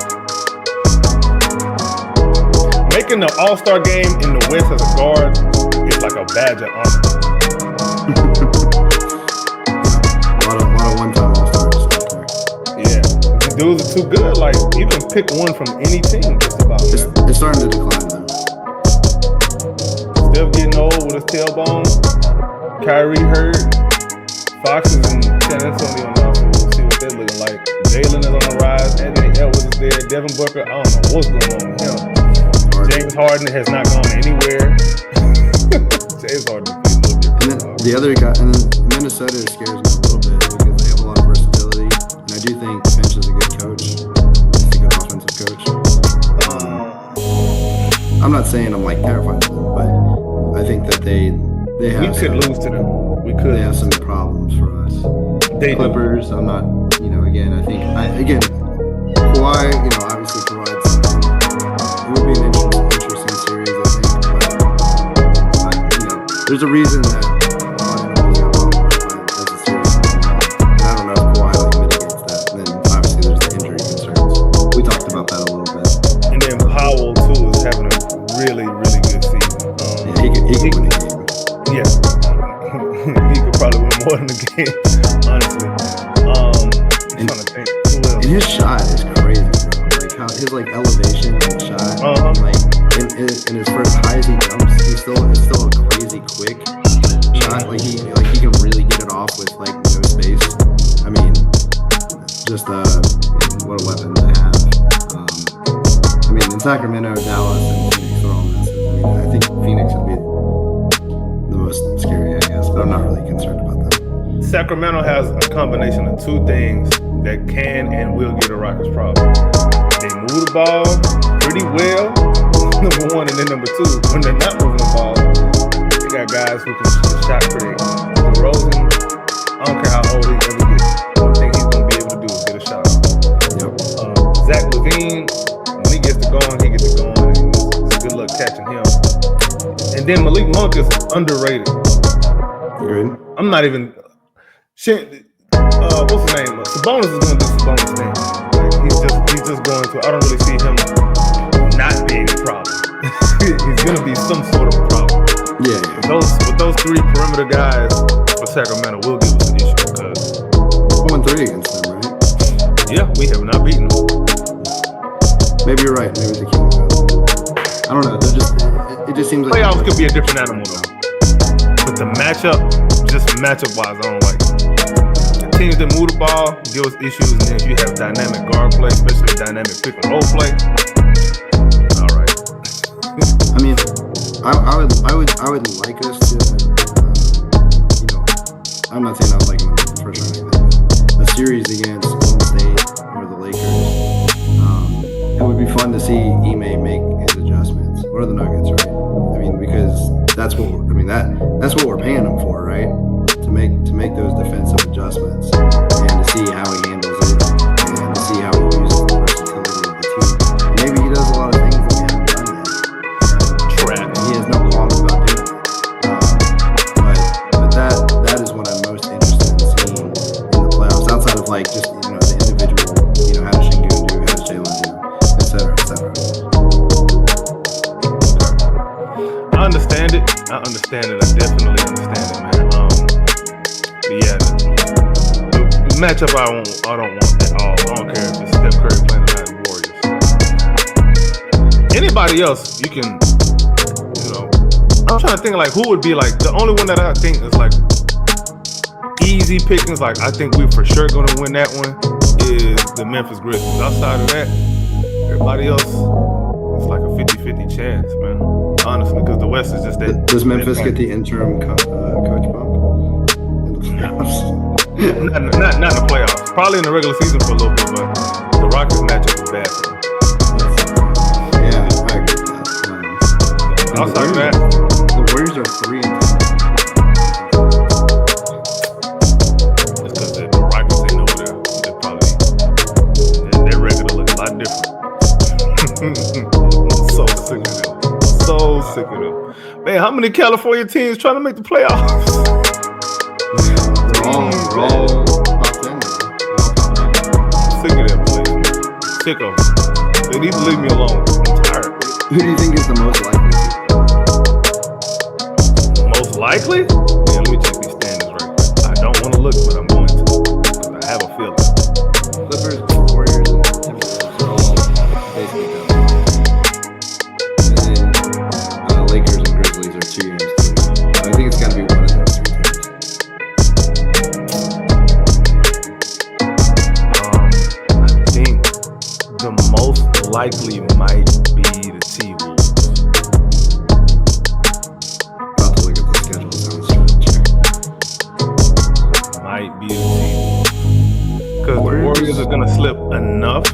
Making the all-star game in the West as a guard is like a badge of honor. A lot of one-time all-stars out there. Yeah, these dudes are too good. Like, you can pick one from any team just about. It's starting to decline though. Steph getting old with his tailbone. Kyrie hurt. Fox is in San Antonio now, so we'll see what they're looking like. Jalen is on the rise. Anthony Edwards is there. Devin Booker, I don't know what's going on with him. James Harden has not gone anywhere. James Harden is a little different. And then the other guy, and then Minnesota scares me a little bit because they have a lot of versatility, and I do think Finch is a good coach. He's a good offensive coach. I'm not saying I'm like terrified of them, but I think that they have. We could lose to them. We could. They have some problems for us. They Clippers, I'm not. Again, I think Kawhi, obviously provides something. It would be an interesting series, I think. But there's a reason that Harden always got bumped as the series goes on. And I don't know if Kawhi mitigates that. And then obviously there's the injury concerns. We talked about that a little bit. And then Powell too is having a really, really good season. He could win a game. Yeah, he could probably win more than the game, honestly. I'm trying to think. Who else? And his shot is crazy, bro. Like how his elevation and shot, in his first high as he jumps, it's still a crazy quick shot. Like he can really get it off with no space. I mean, just what a weapon to have. In Sacramento, Dallas, and Phoenix are all misses. I think Phoenix would be the most scary, I guess, but I'm not really concerned about that. Sacramento has a combination of two things that can and will get a Rockets problem. They move the ball pretty well, number one, and then number two, when they're not moving the ball, they got guys who can shot create. DeRozan, I don't care how old he ever gets, one thing he's going to be able to do is get a shot. Yep. Zach LaVine, when he gets to going, he gets to going, and it's good luck catching him. And then Malik Monk is underrated. Good. I'm not even. What's his name? Sabonis is going to do Sabonis thing. Like he's just going to. I don't really see him not being a problem. He's going to be some sort of problem. Yeah. With those 3 perimeter guys for Sacramento will give us an issue because 4-3 against them, right? Yeah, we have not beaten them. Maybe you're right. Maybe the Kings will. I don't know. It just seems like Playoffs could be a different animal though. But the matchup wise, I don't like it. Teams that move the ball give us issues, and then if you have dynamic guard play, especially dynamic pick and roll play, all right. I would like us to, I'm not saying I would like them for sure, but a series against Golden State or the Lakers. It would be fun to see Ime make his adjustments. Or the Nuggets, right? that's what that's what we're paying him for, right? To make those defensive adjustments and to see how he handles it and to see how he uses the versatility of the team. Maybe he does a lot of things that we haven't done yet. Trap. He has no qualms about doing it. But that is what I'm most interested in seeing in the playoffs, outside of like just the individual, how does Şengün do, how does Jalen do, et cetera, et cetera. I understand it. I definitely understand it, man. Yeah, the matchup I don't want at all. I don't care if it's Steph Curry playing the Warriors. Anybody else, you can, I'm trying to think like who would be like the only one that I think is like easy pickings. Like I think we're for sure gonna win that one is the Memphis Grizzlies. Outside of that, everybody else, it's like a 50-50 chance, man. Honestly, because the West is just that. Does Memphis get the interim coach bump in the playoffs? not in the playoffs. Probably in the regular season for a little bit, but the Rockets matchup is bad for them. Yeah, I agree with that. Outside of that, the Warriors are 3-10. It's because the Rockets ain't over there. They're probably their record will look a lot different. So sick of them. So sick of them. Man, how many California teams trying to make the playoffs? They're all top 10 now. Sick of that place. Sick of them. They need to leave me alone. I'm tired. Who do you think is the most likely? Most likely? Yeah, let me check these standings right quick. I don't want to look, but I'm going to. Because I have a feeling. Clippers, Warriors, and Timberwolves are all basically done. And then Lakers and Grizzlies are 2 games clear. I think it's got to be one of those 3 teams. I think the most likely might be the T-Wolves. About to look at the schedule down the stretch. Might be the T-Wolves. Because the Warriors are going to slip enough,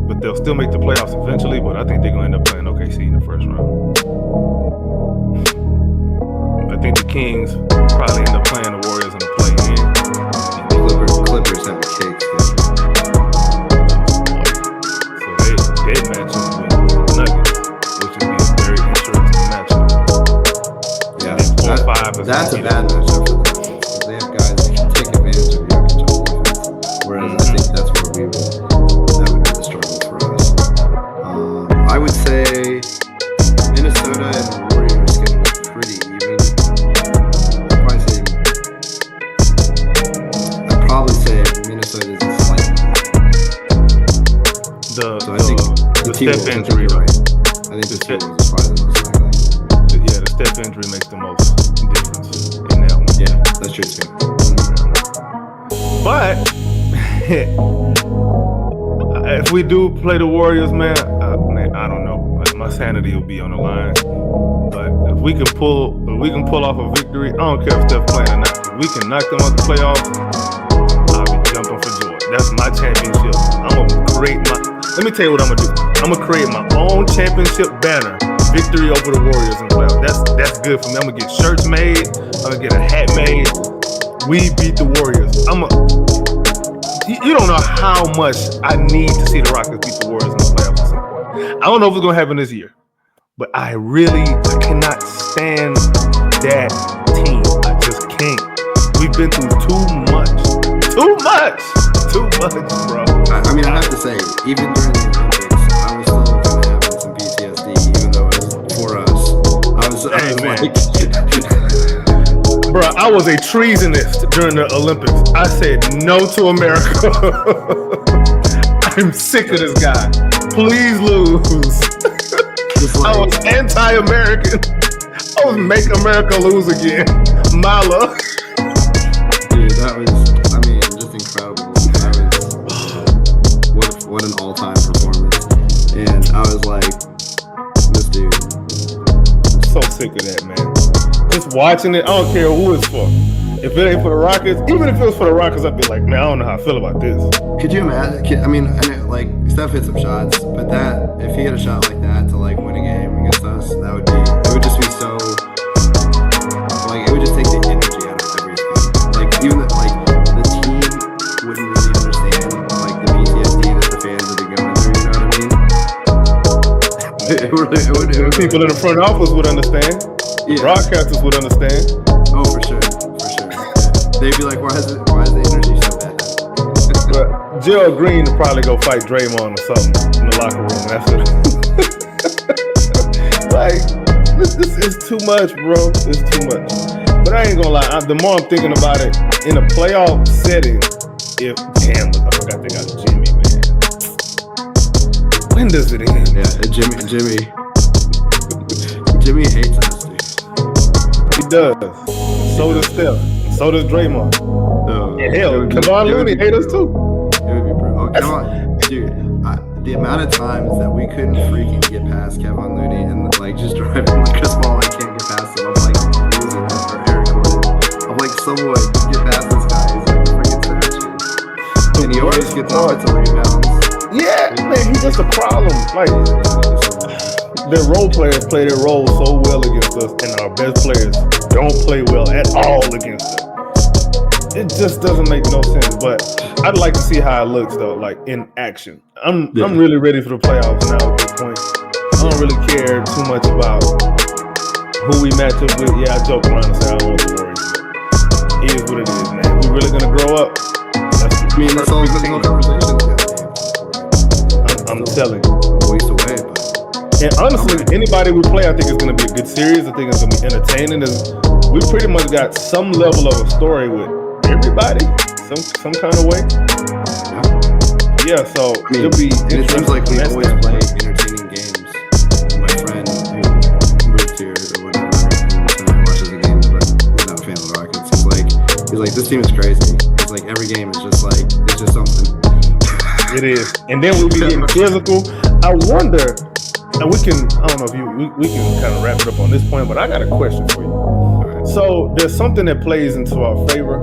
but they'll still make the playoffs eventually, but I think they're going to end up playing OKC in the first round. I think the Kings probably end up playing the Warriors in the play-in. Clippers have a cake. So they match up with the Nuggets, which would be a very interesting matchup. Yeah, and that's a bad matchup for the Nuggets because they have guys that can take advantage of Jokic on defense. Whereas I think that's where that would be the struggle for us. I would say Minnesota and the Warriors can look pretty even. I'd probably say Minnesota is slightly. So I think the Steph injury, right? I think the T-Wolves is probably the most likely. Yeah, the Steph injury makes the most difference in that one. Yeah, that's true too. But if we do play the Warriors, man, I don't know. Like, my sanity will be on the line. But if we can pull off a victory, I don't care if Steph playing or not. If we can knock them out the playoffs, I'll be jumping for joy. That's my championship. Let me tell you what I'm gonna do. I'm gonna create my own championship banner. Victory over the Warriors in the playoffs. That's good for me. I'm gonna get shirts made. I'm gonna get a hat made. We beat the Warriors. You don't know how much I need to see the Rockets beat the Warriors in the playoffs at some point. I don't know if it's gonna happen this year, but I cannot stand that team. I just can't. We've been through too much, bro. I mean, I have to say, even during the Olympics, I was still kind of having some PTSD, even though it was for us. I was like, bro, I was a treasonist during the Olympics. I said no to America. I'm sick of this guy. Please lose. I was anti-American. I was make America lose again. Mala. Dude, that was, just incredible. What an all-time performance. And I was like, this dude. I'm so sick of that, man. Just watching it, I don't care who it's for. If it ain't for the Rockets, even if it was for the Rockets, I'd be like, man, I don't know how I feel about this. Could you imagine? Steph hit some shots, but if he hit a shot like that to win a game against us, it would just be so people in the front office would understand. Yeah. Broadcasters would understand. Oh, for sure. They'd be like, why is the energy so bad? But Gerald Green would probably go fight Draymond or something in the locker room. That's it. Like, this is too much, bro. It's too much. But I ain't gonna lie. The more I'm thinking about it, in a playoff setting, I forgot they got Jimmy, man. When does it end? Yeah, Jimmy hates us, dude. He does. So does Steph. So does Draymond. And hell, Kevon Looney hate us too. It would be brutal. Oh, come on, dude. The amount of times that we couldn't freaking get past Kevon Looney and like just driving like Chris Paul, I can't get past him. I'm like losing it or Eric Gordon. I'm like, someone get past this guy. He's like a freaking statue. And he always gets offensive rebounds. Yeah, man, he's just a problem. Like, their role players play their role so well against us, and our best players don't play well at all against us. It just doesn't make no sense. But I'd like to see how it looks though, like in action. I'm really ready for the playoffs now at this point. I don't really care too much about who we match up with. Yeah, I joke around and say I don't want the Warriors, but it is what it is, man. We're really gonna grow up. That's all there's no conversation. I'm telling you. A ways away, but. And honestly, anybody we play, I think it's going to be a good series. I think it's going to be entertaining. We pretty much got some level of a story with everybody, some kind of way. Yeah, so it'll be interesting. It seems like we always play entertaining games. My friend who moved here or whatever, and watches the games, but he's not a fan of the Rockets. He's like, this team is crazy. It's like every game is just like, it's just something. It is. And then we'll be getting physical. I wonder... And we can kind of wrap it up on this point, but I got a question for you. Right. So there's something that plays into our favor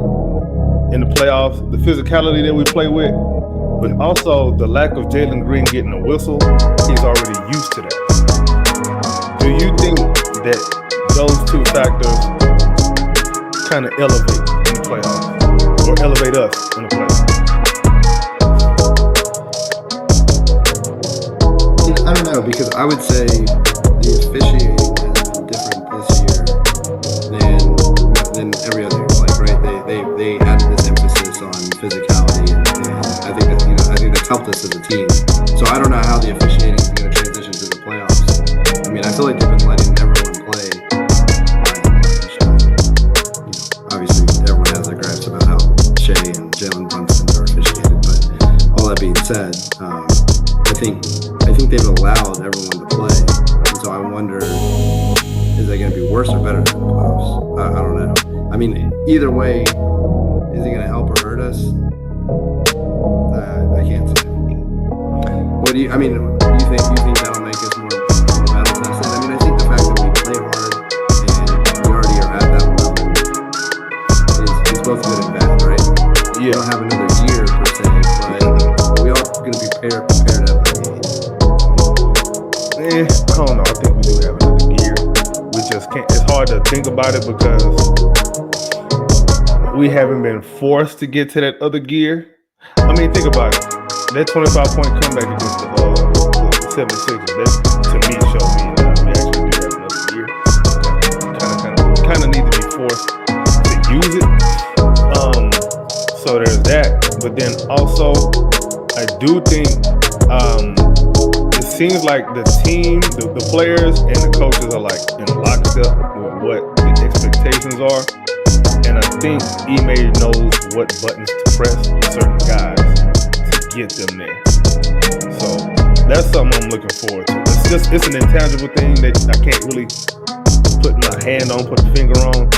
in the playoffs, the physicality that we play with, but also the lack of Jalen Green getting a whistle. He's already used to that. Do you think that those two factors kind of elevate in the playoffs or elevate us in the playoffs? I don't know, because I would say the officiating has been different this year than every other year. Like, right? They added this emphasis on physicality, and I think that's helped us as a team. So I don't know how the officiating is going to transition to the playoffs. I mean, I feel like they've been letting everyone play. Obviously, everyone has their gripes about how Shea and Jalen Brunson are officiated, but all that being said, I think they've allowed everyone to play, and so I wonder, is that going to be worse or better than the playoffs? I don't know. I mean, either way, is it going to help or hurt us? I can't say. What do you think that'll make us more battle tested? I mean, I think the fact that we play hard and we already are at that level is both good and bad, right? Yeah. We don't have another year per se, but we are going to be prepared at that game. I don't know. I think we do have another gear. We just can't. It's hard to think about it because we haven't been forced to get to that other gear. I mean, think about it. That 25-point comeback against the 76ers, that to me showed me that we actually do have another gear. Kind of need to be forced to use it. So there's that. But then also, I do think it seems like the team, the players and the coaches are like in lockstep with what the expectations are. And I think Ime knows what buttons to press certain guys to get them there. So that's something I'm looking forward to. It's an intangible thing that I can't really put my hand on, put a finger on.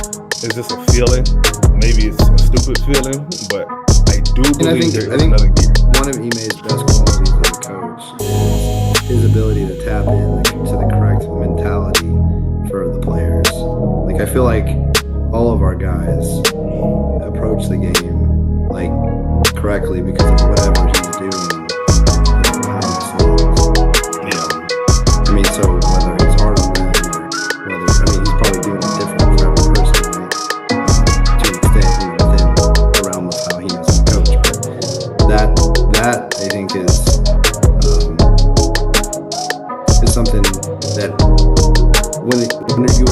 It's just a feeling. Maybe it's a stupid feeling, but I do believe there's another gear. One of Ime's best qualities as a coach is his ability to tap into the correct mentality for the players. Like, I feel like all of our guys approach the game like correctly because of whatever he's doing behind the scenes. Yeah. I mean, so whether he's hard on them or he's probably doing it different for every person, right? To an extent, within the realm of how he knows how to coach. But that I think is something that when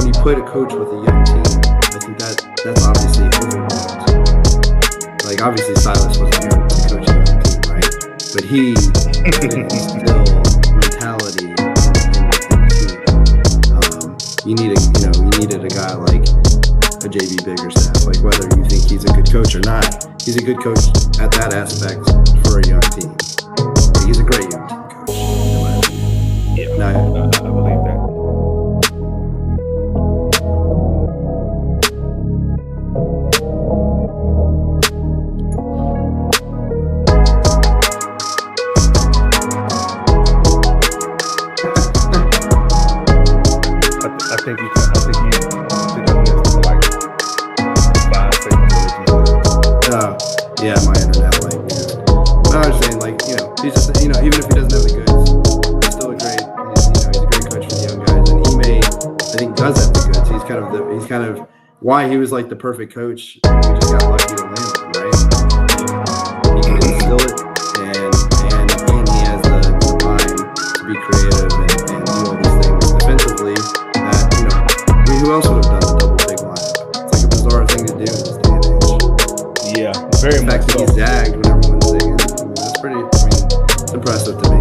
you put a coach with a young team, I think that's obviously overlooked. Like obviously Silas wasn't here to coach a young team, right? But he instill mentality in the team. You needed a guy like a JB Biggerstaff. Like whether you think he's a good coach or not, he's a good coach at that aspect for a young team. Like, he's a great young team coach. In my opinion. Yeah, I believe that. I think you missed like 5 seconds of what you said. Yeah, my internet, like, but I was saying, like, he's just, even if he doesn't have the goods, he's still he's a great coach for the young guys, and I think does have the goods. He's kind of why he was like the perfect coach. We just got lucky to land him, right? He can instill it, and he has the mind to be creative and do all these things defensively. Who else would have done the double big lineup? It's like a bizarre thing to do in this day and age. Yeah, very the much fact so. that he zagged when everyone's zigging. It's impressive to me.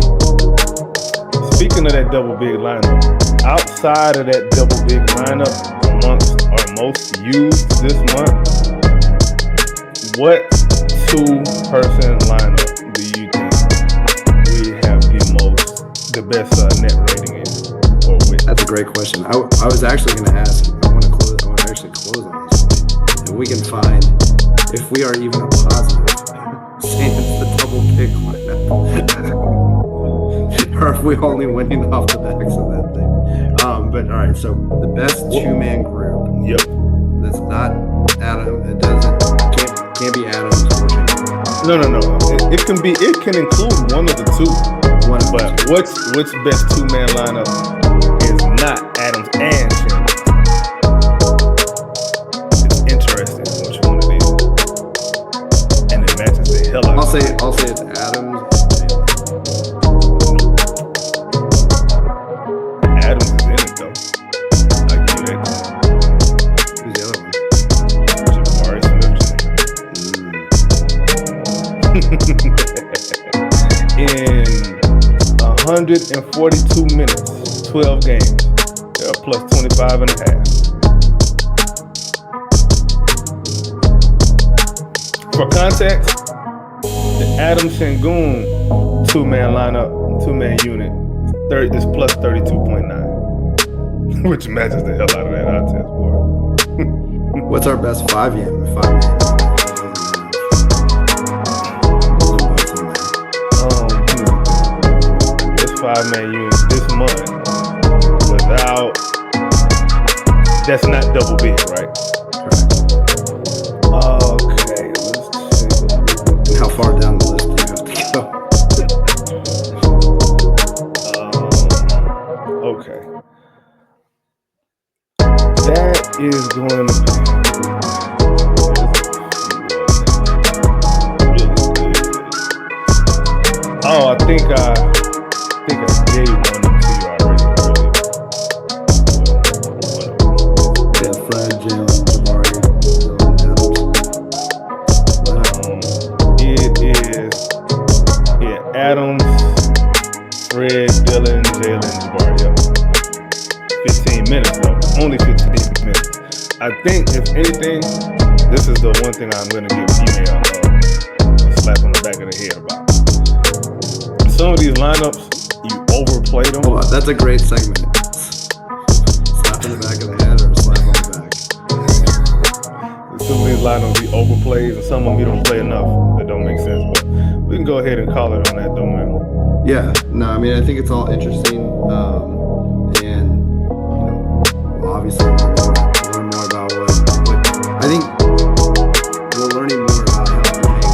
Speaking of that double big lineup, outside of that double big lineup, amongst our most used this month, what 2-person lineup do you think we have the best net rating in or with? That's a great question. I was actually going to ask you. I want to actually close on this point. If we can find, if we are even a positive, saying it's the double pick lineup, or if we're only winning off the backs of that thing. But all right, so the best 2-man group. Yep. That's not Adam. It can't be Adams or James. No. It can include one of the two. But what's best 2-man lineup is not Adams and Shannon. It's interesting which one it is, and it matches the hell out. I'll say it's Adams. Adams is in it though. I'll give you that. Who's the other one? Jabari Smith Jr. In 142 minutes, 12 games. They're plus 25 and a half. For context, the Adam Sengun 2-man lineup, 2-man unit, is plus 32.9, which matches the hell out of that eye test, boy. What's our best 5-man? This 5-man unit this month without, that's not double big, right? Okay, let's see. How far down the list do you have to go? Okay. That is going to be really good. Oh, I think I gave one to you already earlier. Yeah, Fred, Jalen, Jabari, Adams. Adams, Fred, Dylan, Jalen, Jabari. Yep. 15 minutes though. Only 15 minutes. I think if anything, this is the one thing I'm going to give email a slap on the back of the head about. Some of these lineups, you overplay them. Hold on, that's a great segment. Slap in the back of the head or a slap on the back. Some of these lineups be overplays and some of them you don't play enough that don't make sense. But we can go ahead and call it on that though, man. Yeah, no, I mean, I think it's all interesting. And, obviously learn more about what I think we're learning more about how to hang.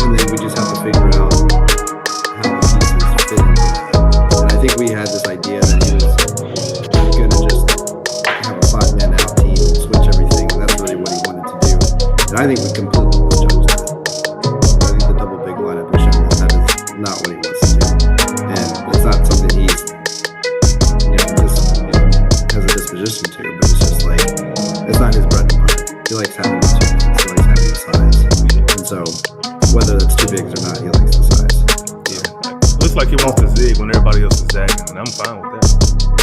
And then we just have to figure out how the pieces fit into that. And I think we had this idea that he was going to just have a 5-man out team and switch everything. And that's really what he wanted to do. And I think we completely misjudged that. I think the double big lineup was showing that is not what he wants to do. And it's not something he's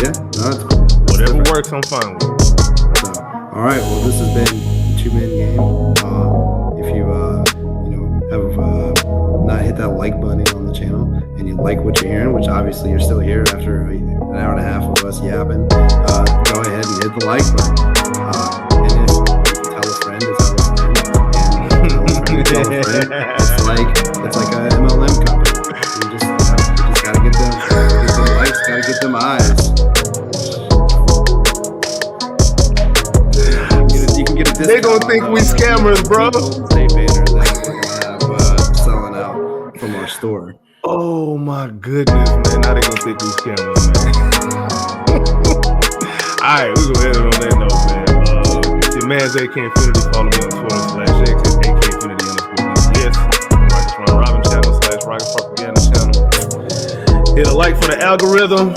Yeah, no, that's cool. Whatever works, I'm fine with. So, all right. Well, this has been the Two-Man Game. If you have not hit that like button on the channel and you like what you're hearing, which obviously you're still here after an hour and a half of us yapping, go ahead and hit the like button. And if you tell a friend to tell a friend, and tell a friend to tell a friend, it's like a MLM company. You just gotta get them likes, gotta get them eyes. You can get a discount. They gonna think we scammers, bro. State banner that we're gonna have selling out from our store. Oh my goodness, man! Now they gonna think we scammers, man. All right, we gonna end it on that note, man. It's your man's AK Infinity. Follow me on Twitter /X at AK Infinity _. Yes, Rockets Round Robin channel /Rocket Propaganda channel. Hit a like for the algorithm.